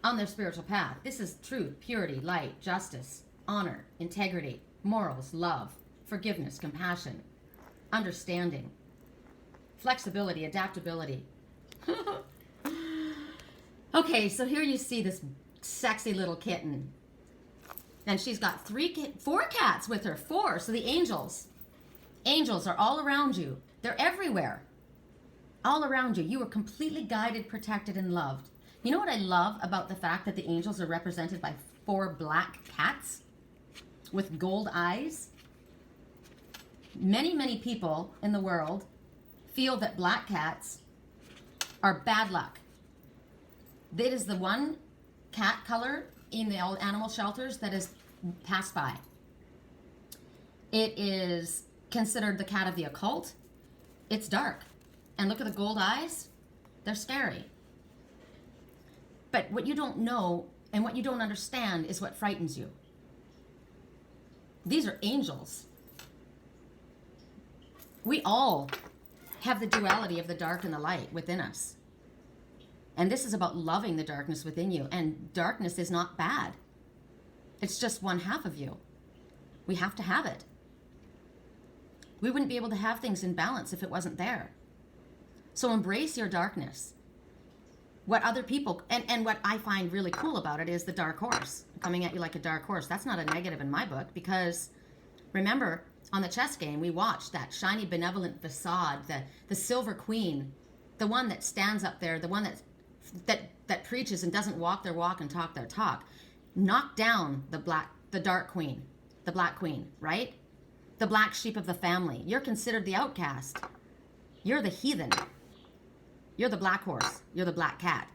S1: on their spiritual path. This is truth, purity, light, justice, honor, integrity, morals, love, forgiveness, compassion, understanding, flexibility, adaptability. Okay, so here you see this sexy little kitten. And she's got 4 cats with her. 4. So the angels are all around you. They're everywhere. All around you. You are completely guided, protected, and loved. You know what I love about the fact that the angels are represented by 4 black cats with gold eyes? Many, many people in the world feel that black cats are bad luck. It is the one cat color in the old animal shelters that is passed by. It is considered the cat of the occult. It's dark. And look at the gold eyes. They're scary. But what you don't know and what you don't understand is what frightens you. These are angels. We all have the duality of the dark and the light within us. And this is about loving the darkness within you. And darkness is not bad. It's just one half of you. We have to have it. We wouldn't be able to have things in balance if it wasn't there. So embrace your darkness. What other people, and what I find really cool about it is the dark horse. Coming at you like a dark horse. That's not a negative in my book because, remember, on the chess game, we watched that shiny, benevolent facade, the silver queen, the one that stands up there, the one that preaches and doesn't walk their walk and talk their talk, knock down the dark queen, the black queen, right? The black sheep of the family. You're considered the outcast. You're the heathen. You're the black horse. You're the black cat.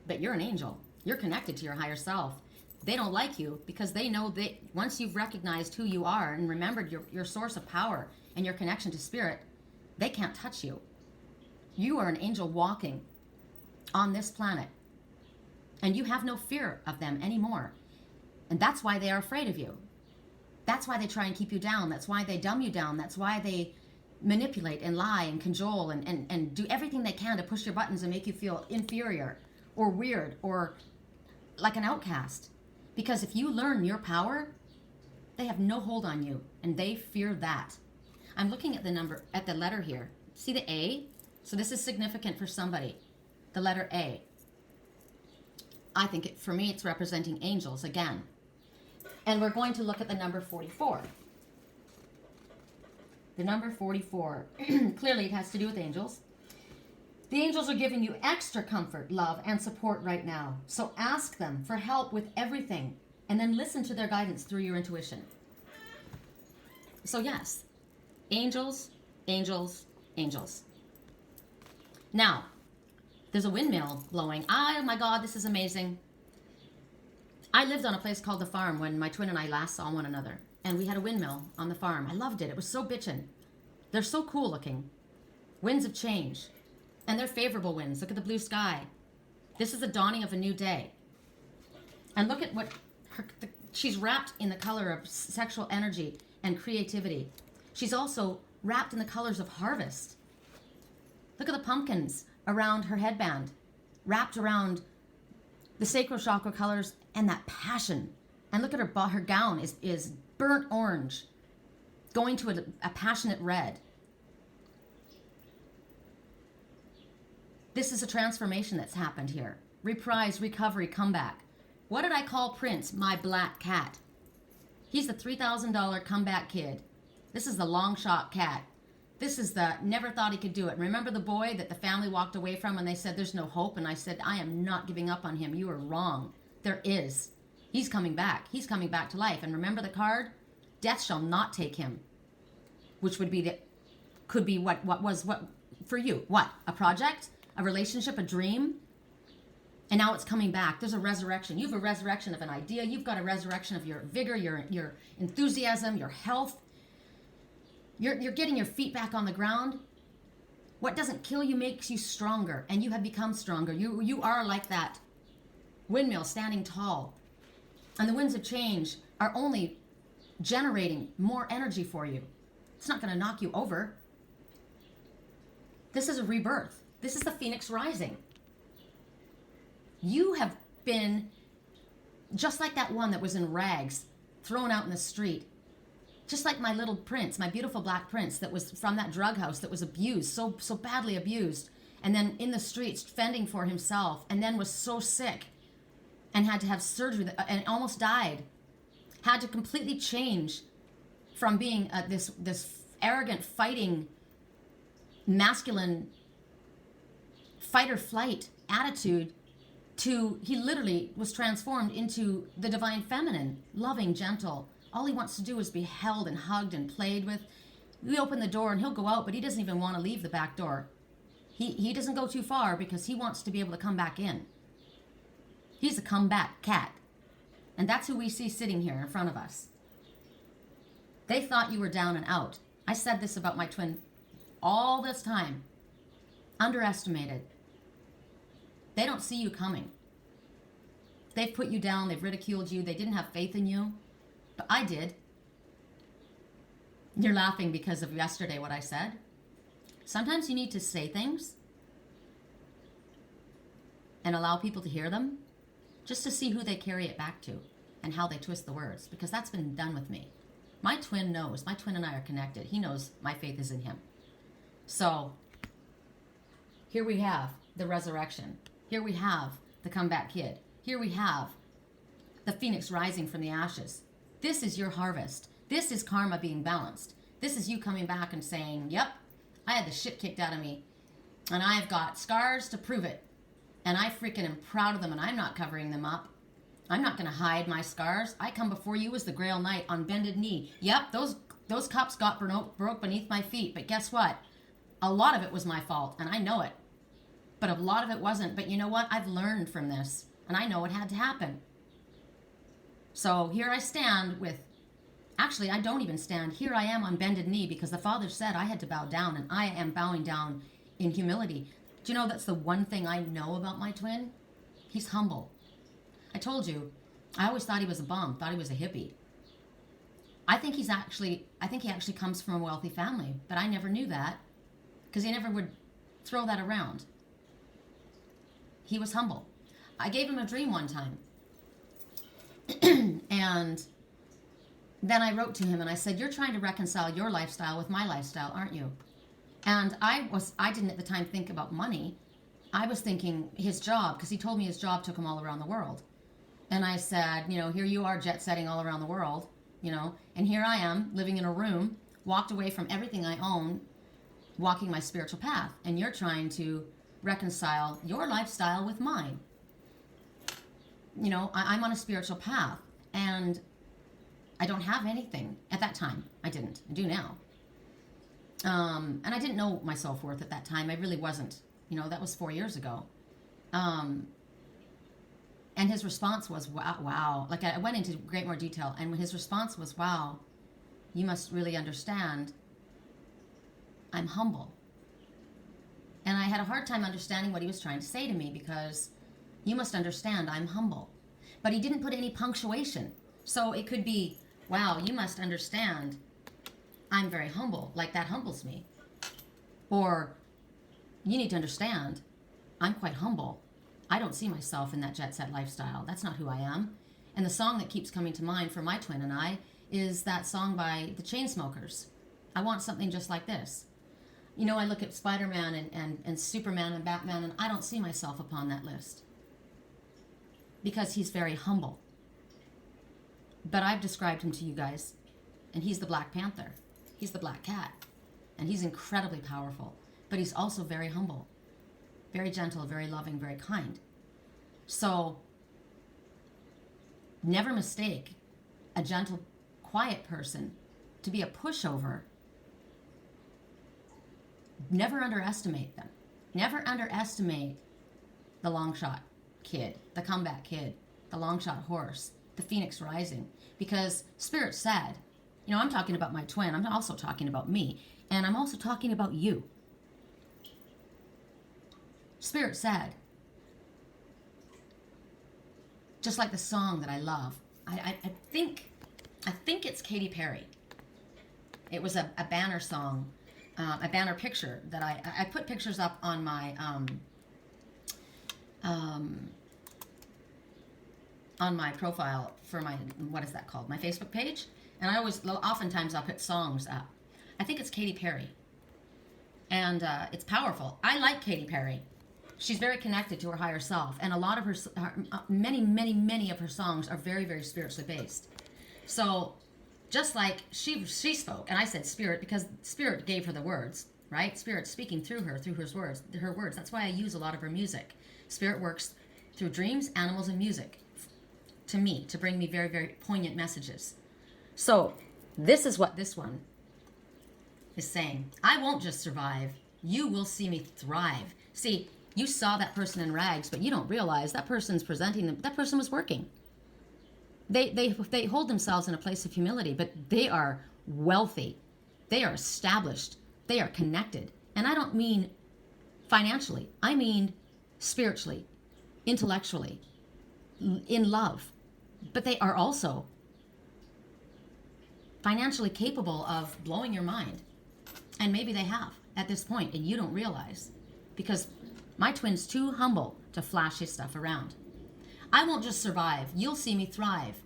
S1: But you're an angel. You're connected to your higher self. They don't like you because they know that once you've recognized who you are and remembered your source of power and your connection to spirit, they can't touch you. You are an angel walking on this planet. And you have no fear of them anymore. And that's why they are afraid of you. That's why they try and keep you down. That's why they dumb you down. That's why they manipulate and lie and cajole and do everything they can to push your buttons and make you feel inferior or weird or like an outcast. Because if you learn your power, they have no hold on you, and they fear that. I'm looking at the letter here. See the A? So this is significant for somebody. The letter A. I think for me it's representing angels again. And we're going to look at the number 44. The number 44. Clearly it has to do with angels. The angels are giving you extra comfort, love, and support right now. So ask them for help with everything and then listen to their guidance through your intuition. So yes, angels, angels, angels. Now, there's a windmill blowing. Oh my God, this is amazing. I lived on a place called the farm when my twin and I last saw one another. And we had a windmill on the farm. I loved it. It was so bitchin'. They're so cool looking. Winds of change. And they're favorable winds. Look at the blue sky. This is the dawning of a new day. And look at what she's wrapped in the color of sexual energy and creativity. She's also wrapped in the colors of harvest. Look at the pumpkins around her headband, wrapped around the sacral chakra colors and that passion. And look at her gown is burnt orange, going to a passionate red. This is a transformation that's happened here. Reprise, recovery, comeback. What did I call Prince? My black cat. He's the $3,000 comeback kid. This is the long shot cat. This is the never thought he could do it. Remember the boy that the family walked away from and they said there's no hope? And I said, I am not giving up on him. You are wrong. There is. He's coming back. He's coming back to life. And remember the card? Death shall not take him. Which would be could be what for you? What? A project? A relationship, a dream, and now it's coming back. There's a resurrection. You have a resurrection of an idea. You've got a resurrection of your vigor, your enthusiasm, your health. You're getting your feet back on the ground. What doesn't kill you makes you stronger, and you have become stronger. You are like that windmill standing tall, and the winds of change are only generating more energy for you. It's not going to knock you over. This is a rebirth. This is the phoenix rising. You have been just like that one that was in rags, thrown out in the street. Just like my little prince, my beautiful black prince that was from that drug house that was abused, so badly abused, and then in the streets fending for himself, and then was so sick and had to have surgery and almost died. Had to completely change from being this arrogant, fighting, masculine fight or flight attitude to he literally was transformed into the divine feminine, loving, gentle. All he wants to do is be held and hugged and played with. We open the door and he'll go out, but he doesn't even want to leave the back door. He doesn't go too far because he wants to be able to come back in. He's a comeback cat. And that's who we see sitting here in front of us. They thought you were down and out. I said this about my twin all this time. Underestimated. They don't see you coming. They've put you down. They've ridiculed you. They didn't have faith in you. But I did. You're laughing because of yesterday, what I said. Sometimes you need to say things and allow people to hear them just to see who they carry it back to and how they twist the words, because that's been done with me. My twin knows. My twin and I are connected. He knows my faith is in him. So here we have the resurrection. Here we have the comeback kid. Here we have the phoenix rising from the ashes. This is your harvest. This is karma being balanced. This is you coming back and saying, yep, I had the shit kicked out of me, and I've got scars to prove it. And I freaking am proud of them, and I'm not covering them up. I'm not going to hide my scars. I come before you as the Grail Knight on bended knee. Yep, those cups got broke beneath my feet, but guess what? A lot of it was my fault, and I know it. But a lot of it wasn't. But you know what? I've learned from this, and I know what had to happen. So here I stand with, actually, I don't even stand. Here I am on bended knee because the Father said I had to bow down, and I am bowing down in humility. Do you know that's the one thing I know about my twin? He's humble. I told you, I always thought he was a bum, thought he was a hippie. I think he actually comes from a wealthy family, but I never knew that because he never would throw that around. He was humble. I gave him a dream one time. And then I wrote to him and I said, you're trying to reconcile your lifestyle with my lifestyle, aren't you? And I didn't at the time think about money. I was thinking his job, because he told me his job took him all around the world. And I said, here you are jet setting all around the world, and here I am living in a room, walked away from everything I own, walking my spiritual path. And you're trying to reconcile your lifestyle with mine. I'm on a spiritual path, and I don't have anything. At that time, I didn't. I do now. And I didn't know my self-worth at that time. I really wasn't. That was 4 years ago. And his response was, wow. Like, I went into great more detail, and his response was, wow, you must really understand I'm humble. And I had a hard time understanding what he was trying to say to me, because you must understand I'm humble. But he didn't put any punctuation. So it could be, wow, you must understand I'm very humble. Like, that humbles me. Or, you need to understand I'm quite humble. I don't see myself in that jet set lifestyle. That's not who I am. And the song that keeps coming to mind for my twin and I is that song by the Chainsmokers. I want something just like this. I look at Spider-Man and Superman and Batman, and I don't see myself upon that list. Because he's very humble. But I've described him to you guys, and he's the Black Panther. He's the Black Cat. And he's incredibly powerful. But he's also very humble. Very gentle, very loving, very kind. So, never mistake a gentle, quiet person to be a pushover. Never underestimate them. Never underestimate the long shot kid, the comeback kid, the long shot horse, the phoenix rising. Because Spirit said, I'm talking about my twin, I'm also talking about me, and I'm also talking about you. Spirit said, just like the song that I love, I think it's Katy Perry. It was a banner song, a banner picture that I put pictures up on my profile for my, what is that called? My Facebook page. And oftentimes I'll put songs up. I think it's Katy Perry. And it's powerful. I like Katy Perry. She's very connected to her higher self. And a lot of her, many of her songs are very, very spiritually based. So just like she spoke, and I said Spirit because Spirit gave her the words, right? Spirit speaking through her words. That's why I use a lot of her music. Spirit works through dreams, animals, and music to me, to bring me very, very poignant messages. So this is what this one is saying. I won't just survive. You will see me thrive. See, you saw that person in rags, but you don't realize that person's presenting them. That person was working. They hold themselves in a place of humility, but they are wealthy. They are established. They are connected. And I don't mean financially. I mean spiritually, intellectually, in love. But they are also financially capable of blowing your mind. And maybe they have at this point, and you don't realize. Because my twin's too humble to flash his stuff around. I won't just survive. You'll see me thrive.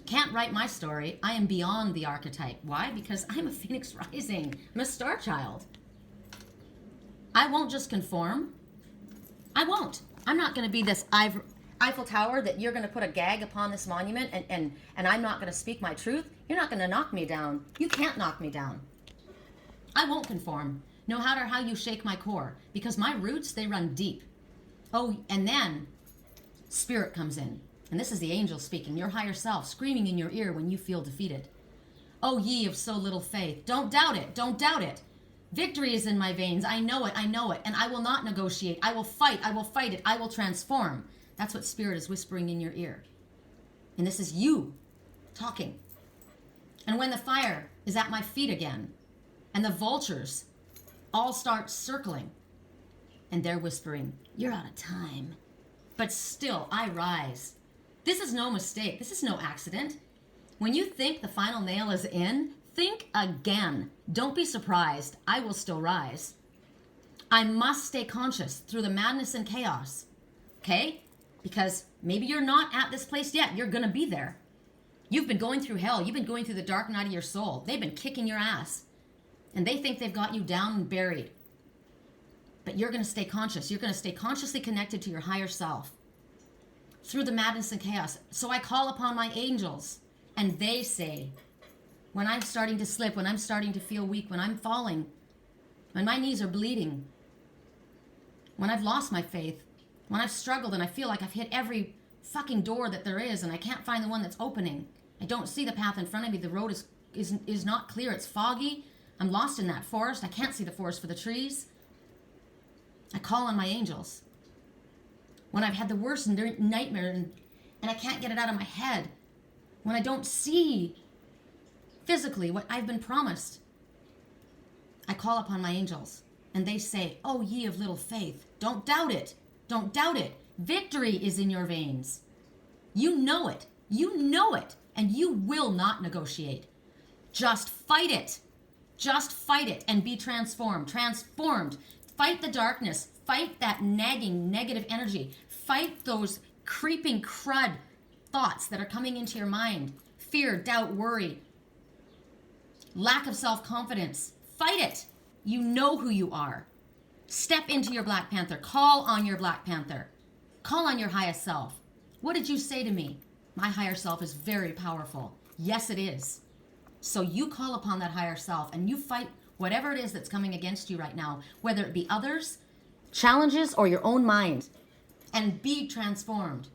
S1: Can't write my story. I am beyond the archetype. Why? Because I'm a phoenix rising. I'm a star child. I won't just conform. I won't. I'm not going to be this Eiffel Tower that you're going to put a gag upon this monument and I'm not going to speak my truth. You're not going to knock me down. You can't knock me down. I won't conform, no matter how you shake my core, because my roots, they run deep. Oh, and then spirit comes in. And this is the angel speaking, your higher self, screaming in your ear when you feel defeated. Oh, ye of so little faith, don't doubt it, don't doubt it. Victory is in my veins, I know it, and I will not negotiate. I will fight it, I will transform. That's what spirit is whispering in your ear. And this is you talking. And when the fire is at my feet again, and the vultures all start circling, and they're whispering, you're out of time. But still, I rise. This is no mistake. This is no accident. When you think the final nail is in, think again. Don't be surprised. I will still rise. I must stay conscious through the madness and chaos. Okay? Because maybe you're not at this place yet. You're going to be there. You've been going through hell. You've been going through the dark night of your soul. They've been kicking your ass. And they think they've got you down and buried. But you're going to stay conscious. You're going to stay consciously connected to your higher self through the madness and chaos. So I call upon my angels, and they say, when I'm starting to slip, when I'm starting to feel weak, when I'm falling, when my knees are bleeding, when I've lost my faith, when I've struggled and I feel like I've hit every fucking door that there is and I can't find the one that's opening. I don't see the path in front of me. The road is not clear. It's foggy. I'm lost in that forest. I can't see the forest for the trees. I call on my angels. When I've had the worst nightmare and I can't get it out of my head, when I don't see physically what I've been promised, I call upon my angels, and they say, oh, ye of little faith, don't doubt it. Don't doubt it. Victory is in your veins. You know it. You know it, and you will not negotiate. Just fight it. Just fight it and be transformed. Transformed. Fight the darkness. Fight that nagging negative energy. Fight those creeping crud thoughts that are coming into your mind. Fear, doubt, worry, lack of self-confidence. Fight it. You know who you are. Step into your Black Panther. Call on your Black Panther. Call on your highest self. What did you say to me? My higher self is very powerful. Yes, it is. So you call upon that higher self and you fight whatever it is that's coming against you right now, whether it be others, challenges, or your own mind, and be transformed.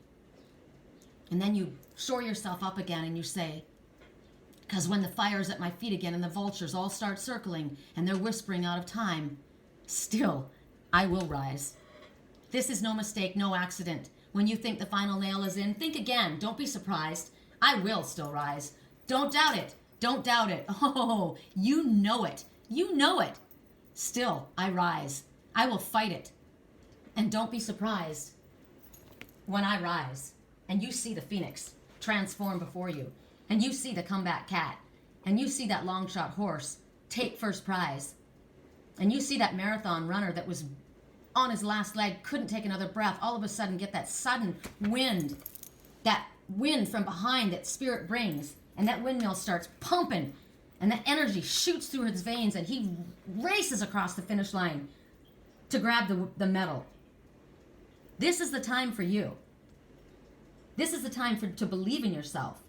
S1: And then you shore yourself up again and you say, because when the fire's at my feet again and the vultures all start circling and they're whispering out of time, still, I will rise. This is no mistake, no accident. When you think the final nail is in, think again. Don't be surprised. I will still rise. Don't doubt it. Don't doubt it. Oh, you know it. You know it. Still, I rise. I will fight it. And don't be surprised when I rise and you see the phoenix transform before you, and you see the comeback cat, and you see that long shot horse take first prize, and you see that marathon runner that was on his last leg, couldn't take another breath, all of a sudden get that sudden wind, that wind from behind that spirit brings, and that windmill starts pumping, and that energy shoots through his veins, and he races across the finish line to grab the medal. This is the time for you. This is the time to believe in yourself.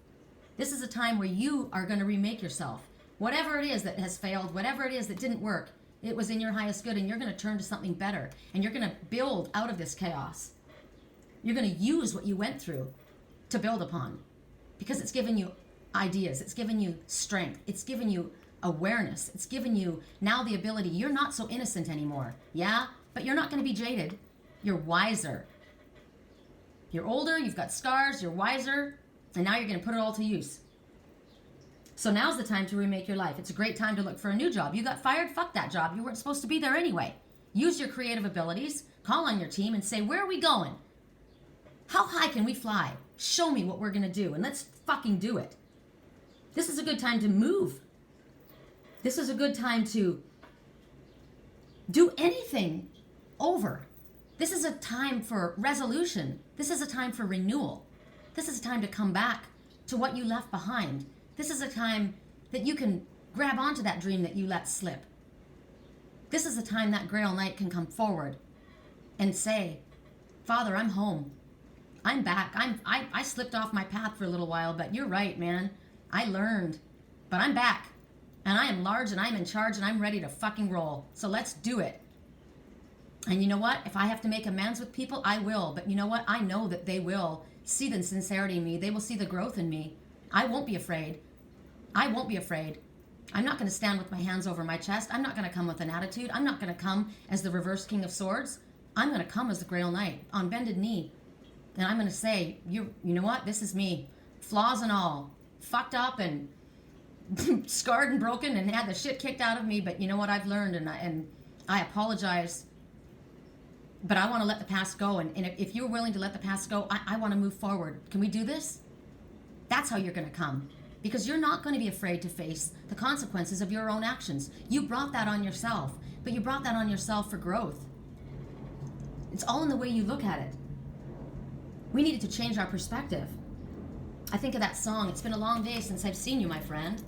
S1: This is a time where you are going to remake yourself. Whatever it is that has failed, whatever it is that didn't work, it was in your highest good, and you're going to turn to something better, and you're going to build out of this chaos. You're going to use what you went through to build upon, because it's given you ideas, it's given you strength, it's given you awareness, it's given you now the ability. You're not so innocent anymore, yeah? But you're not going to be jaded. You're wiser. You're older, you've got scars, you're wiser, and now you're going to put it all to use. So now's the time to remake your life. It's a great time to look for a new job. You got fired, fuck that job. You weren't supposed to be there anyway. Use your creative abilities, call on your team and say, where are we going? How high can we fly? Show me what we're going to do, and let's fucking do it. This is a good time to move. This is a good time to do anything over. This is a time for resolution. This is a time for renewal. This is a time to come back to what you left behind. This is a time that you can grab onto that dream that you let slip. This is a time that Grail Knight can come forward and say, Father, I'm home. I'm back. I slipped off my path for a little while, but you're right, man. I learned. But I'm back. And I am large and I'm in charge and I'm ready to fucking roll. So let's do it. And you know what? If I have to make amends with people, I will. But you know what? I know that they will see the sincerity in me. They will see the growth in me. I won't be afraid. I won't be afraid. I'm not going to stand with my hands over my chest. I'm not going to come with an attitude. I'm not going to come as the reverse King of Swords. I'm going to come as the Grail Knight on bended knee. And I'm going to say, you know what? This is me. Flaws and all. Fucked up and scarred and broken and had the shit kicked out of me. But you know what? I've learned and I apologize. But I want to let the past go. And if you're willing to let the past go, I want to move forward. Can we do this? That's how you're going to come. Because you're not going to be afraid to face the consequences of your own actions. You brought that on yourself. But you brought that on yourself for growth. It's all in the way you look at it. We needed to change our perspective. I think of that song, "It's been a long day since I've seen you, my friend."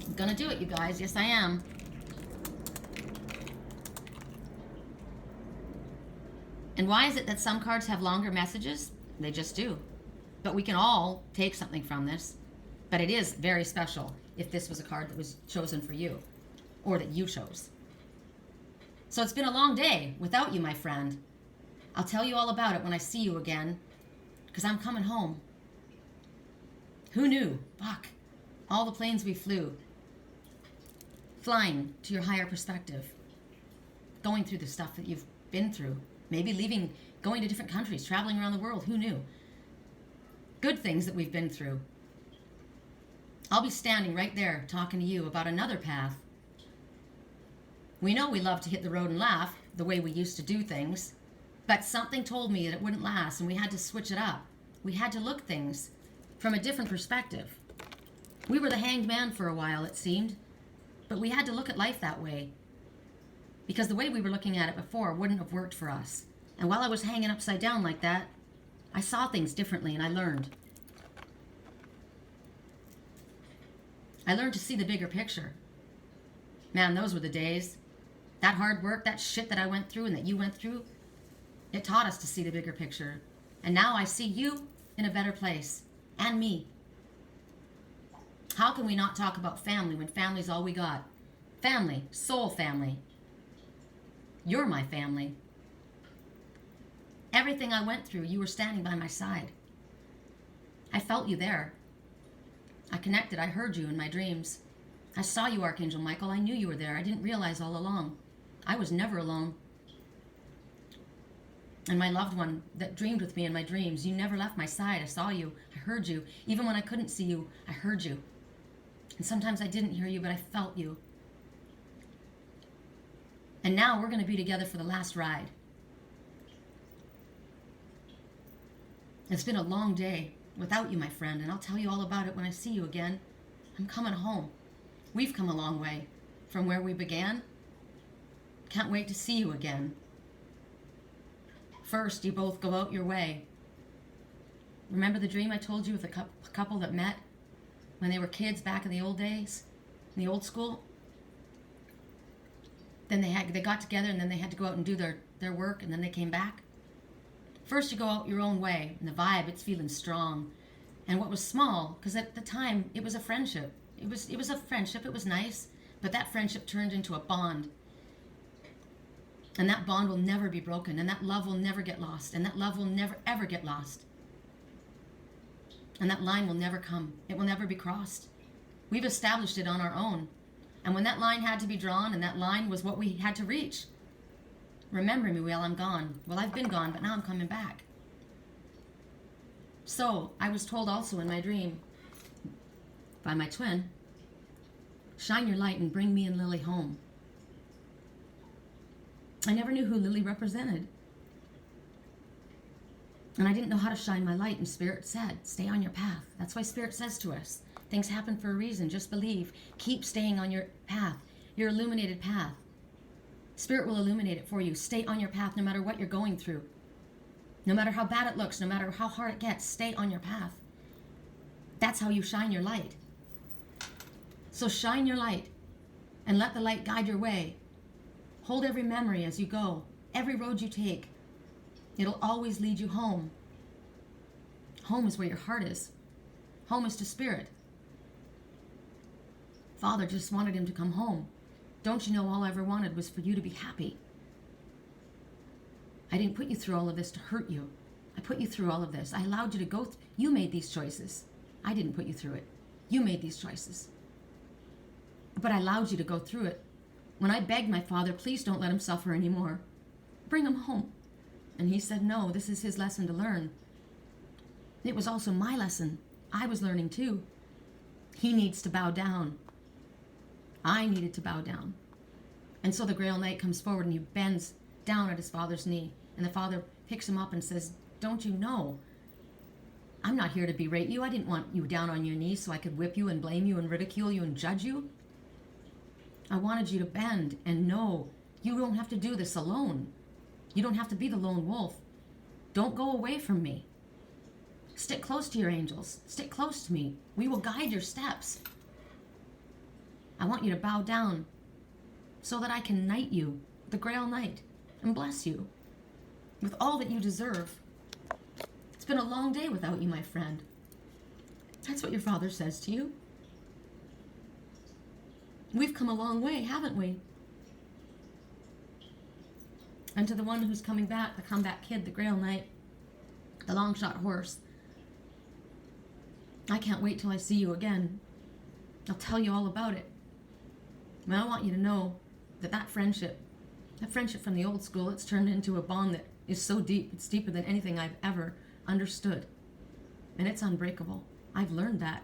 S1: I'm going to do it, you guys. Yes, I am. And why is it that some cards have longer messages? They just do. But we can all take something from this. But it is very special if this was a card that was chosen for you or that you chose. So it's been a long day without you, my friend. I'll tell you all about it when I see you again because I'm coming home. Who knew? Fuck. All the planes we flew. Flying to your higher perspective. Going through the stuff that you've been through. Maybe leaving, going to different countries, traveling around the world. Who knew? Good things that we've been through. I'll be standing right there talking to you about another path. We know we love to hit the road and laugh the way we used to do things, but something told me that it wouldn't last and we had to switch it up. We had to look things from a different perspective. We were the hanged man for a while, it seemed, but we had to look at life that way because the way we were looking at it before wouldn't have worked for us. And while I was hanging upside down like that, I saw things differently and I learned. I learned to see the bigger picture. Man, those were the days. That hard work, that shit that I went through and that you went through, it taught us to see the bigger picture. And now I see you in a better place. And me. How can we not talk about family when family's all we got? Family, soul family. You're my family. Everything I went through, you were standing by my side. I felt you there. I connected. I heard you in my dreams. I saw you, Archangel Michael. I knew you were there. I didn't realize all along. I was never alone. And my loved one that dreamed with me in my dreams, you never left my side. I saw you. I heard you. Even when I couldn't see you, I heard you. And sometimes I didn't hear you, but I felt you. And now we're going to be together for the last ride. It's been a long day without you, my friend, and I'll tell you all about it when I see you again. I'm coming home. We've come a long way from where we began. Can't wait to see you again. First, you both go out your way. Remember the dream I told you of the couple that met when they were kids back in the old days, in the old school? Then they got together and then they had to go out and do their work and then they came back. First, you go out your own way, and the vibe, it's feeling strong. And what was small, because at the time, it was a friendship. It was a friendship, it was nice, but that friendship turned into a bond. And that bond will never be broken, and that love will never get lost, and that love will never, ever get lost. And that line will never come. It will never be crossed. We've established it on our own. And when that line had to be drawn, and that line was what we had to reach, remember me while I'm gone. Well, I've been gone, but now I'm coming back. So, I was told also in my dream by my twin, shine your light and bring me and Lily home. I never knew who Lily represented. And I didn't know how to shine my light, and Spirit said, stay on your path. That's why Spirit says to us, things happen for a reason. Just believe. Keep staying on your path, your illuminated path. Spirit will illuminate it for you. Stay on your path no matter what you're going through. No matter how bad it looks, no matter how hard it gets, stay on your path. That's how you shine your light. So shine your light and let the light guide your way. Hold every memory as you go, every road you take. It'll always lead you home. Home is where your heart is. Home is to Spirit. Father just wanted him to come home. Don't you know all I ever wanted was for you to be happy? I didn't put you through all of this to hurt you. I put you through all of this. I allowed you to go. You made these choices. I didn't put you through it. You made these choices. But I allowed you to go through it. When I begged my father, please don't let him suffer anymore. Bring him home. And he said, no, this is his lesson to learn. It was also my lesson. I was learning too. He needs to bow down. I needed to bow down. And so the Grail Knight comes forward and he bends down at his father's knee. And the father picks him up and says, don't you know? I'm not here to berate you. I didn't want you down on your knees so I could whip you and blame you and ridicule you and judge you. I wanted you to bend and know you don't have to do this alone. You don't have to be the lone wolf. Don't go away from me. Stick close to your angels. Stick close to me. We will guide your steps. I want you to bow down so that I can knight you, the Grail Knight, and bless you with all that you deserve. It's been a long day without you, my friend. That's what your father says to you. We've come a long way, haven't we? And to the one who's coming back, the comeback kid, the Grail Knight, the long shot horse, I can't wait till I see you again. I'll tell you all about it. And I want you to know that friendship from the old school, it's turned into a bond that is so deep, it's deeper than anything I've ever understood. And it's unbreakable. I've learned that.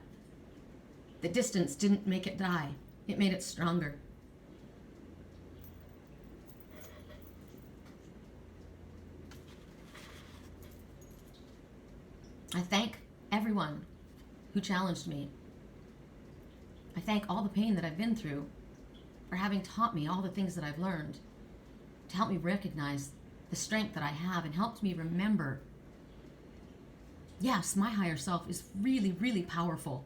S1: The distance didn't make it die. It made it stronger. I thank everyone who challenged me. I thank all the pain that I've been through for having taught me all the things that I've learned, to help me recognize the strength that I have and helped me remember, yes, my higher self is really, really powerful.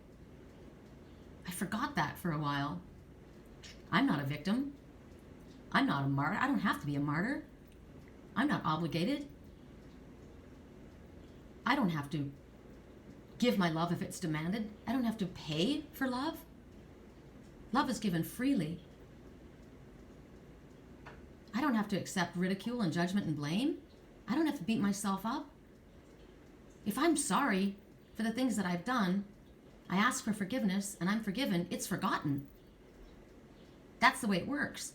S1: I forgot that for a while. I'm not a victim. I'm not a martyr. I don't have to be a martyr. I'm not obligated. I don't have to give my love if it's demanded. I don't have to pay for love. Love is given freely. I don't have to accept ridicule and judgment and blame. I don't have to beat myself up. If I'm sorry for the things that I've done, I ask for forgiveness and I'm forgiven, it's forgotten. That's the way it works.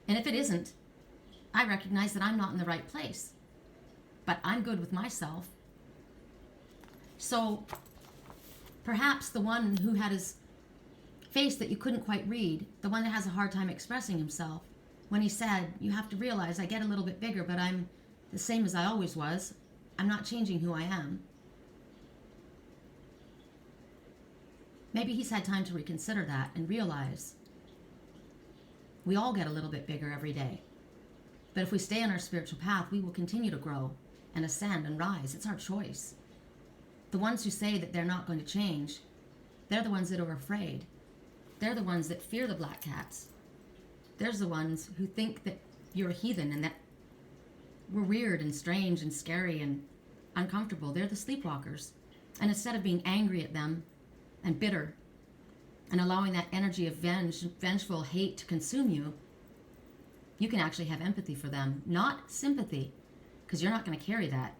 S1: And if it isn't, I recognize that I'm not in the right place. But I'm good with myself. So perhaps the one who had his face that you couldn't quite read, the one that has a hard time expressing himself, when he said, you have to realize I get a little bit bigger, but I'm the same as I always was. I'm not changing who I am. Maybe he's had time to reconsider that and realize we all get a little bit bigger every day. But if we stay on our spiritual path, we will continue to grow and ascend and rise. It's our choice. The ones who say that they're not going to change, they're the ones that are afraid. They're the ones that fear the black cats. There's the ones who think that you're a heathen and that we're weird and strange and scary and uncomfortable. They're the sleepwalkers. And instead of being angry at them and bitter and allowing that energy of vengeful hate to consume you, you can actually have empathy for them. Not sympathy, because you're not going to carry that.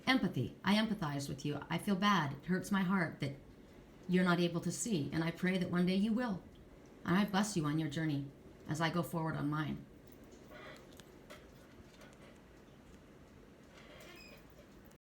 S1: Empathy. I empathize with you. I feel bad. It hurts my heart that you're not able to see. And I pray that one day you will. And I bless you on your journey as I go forward on mine.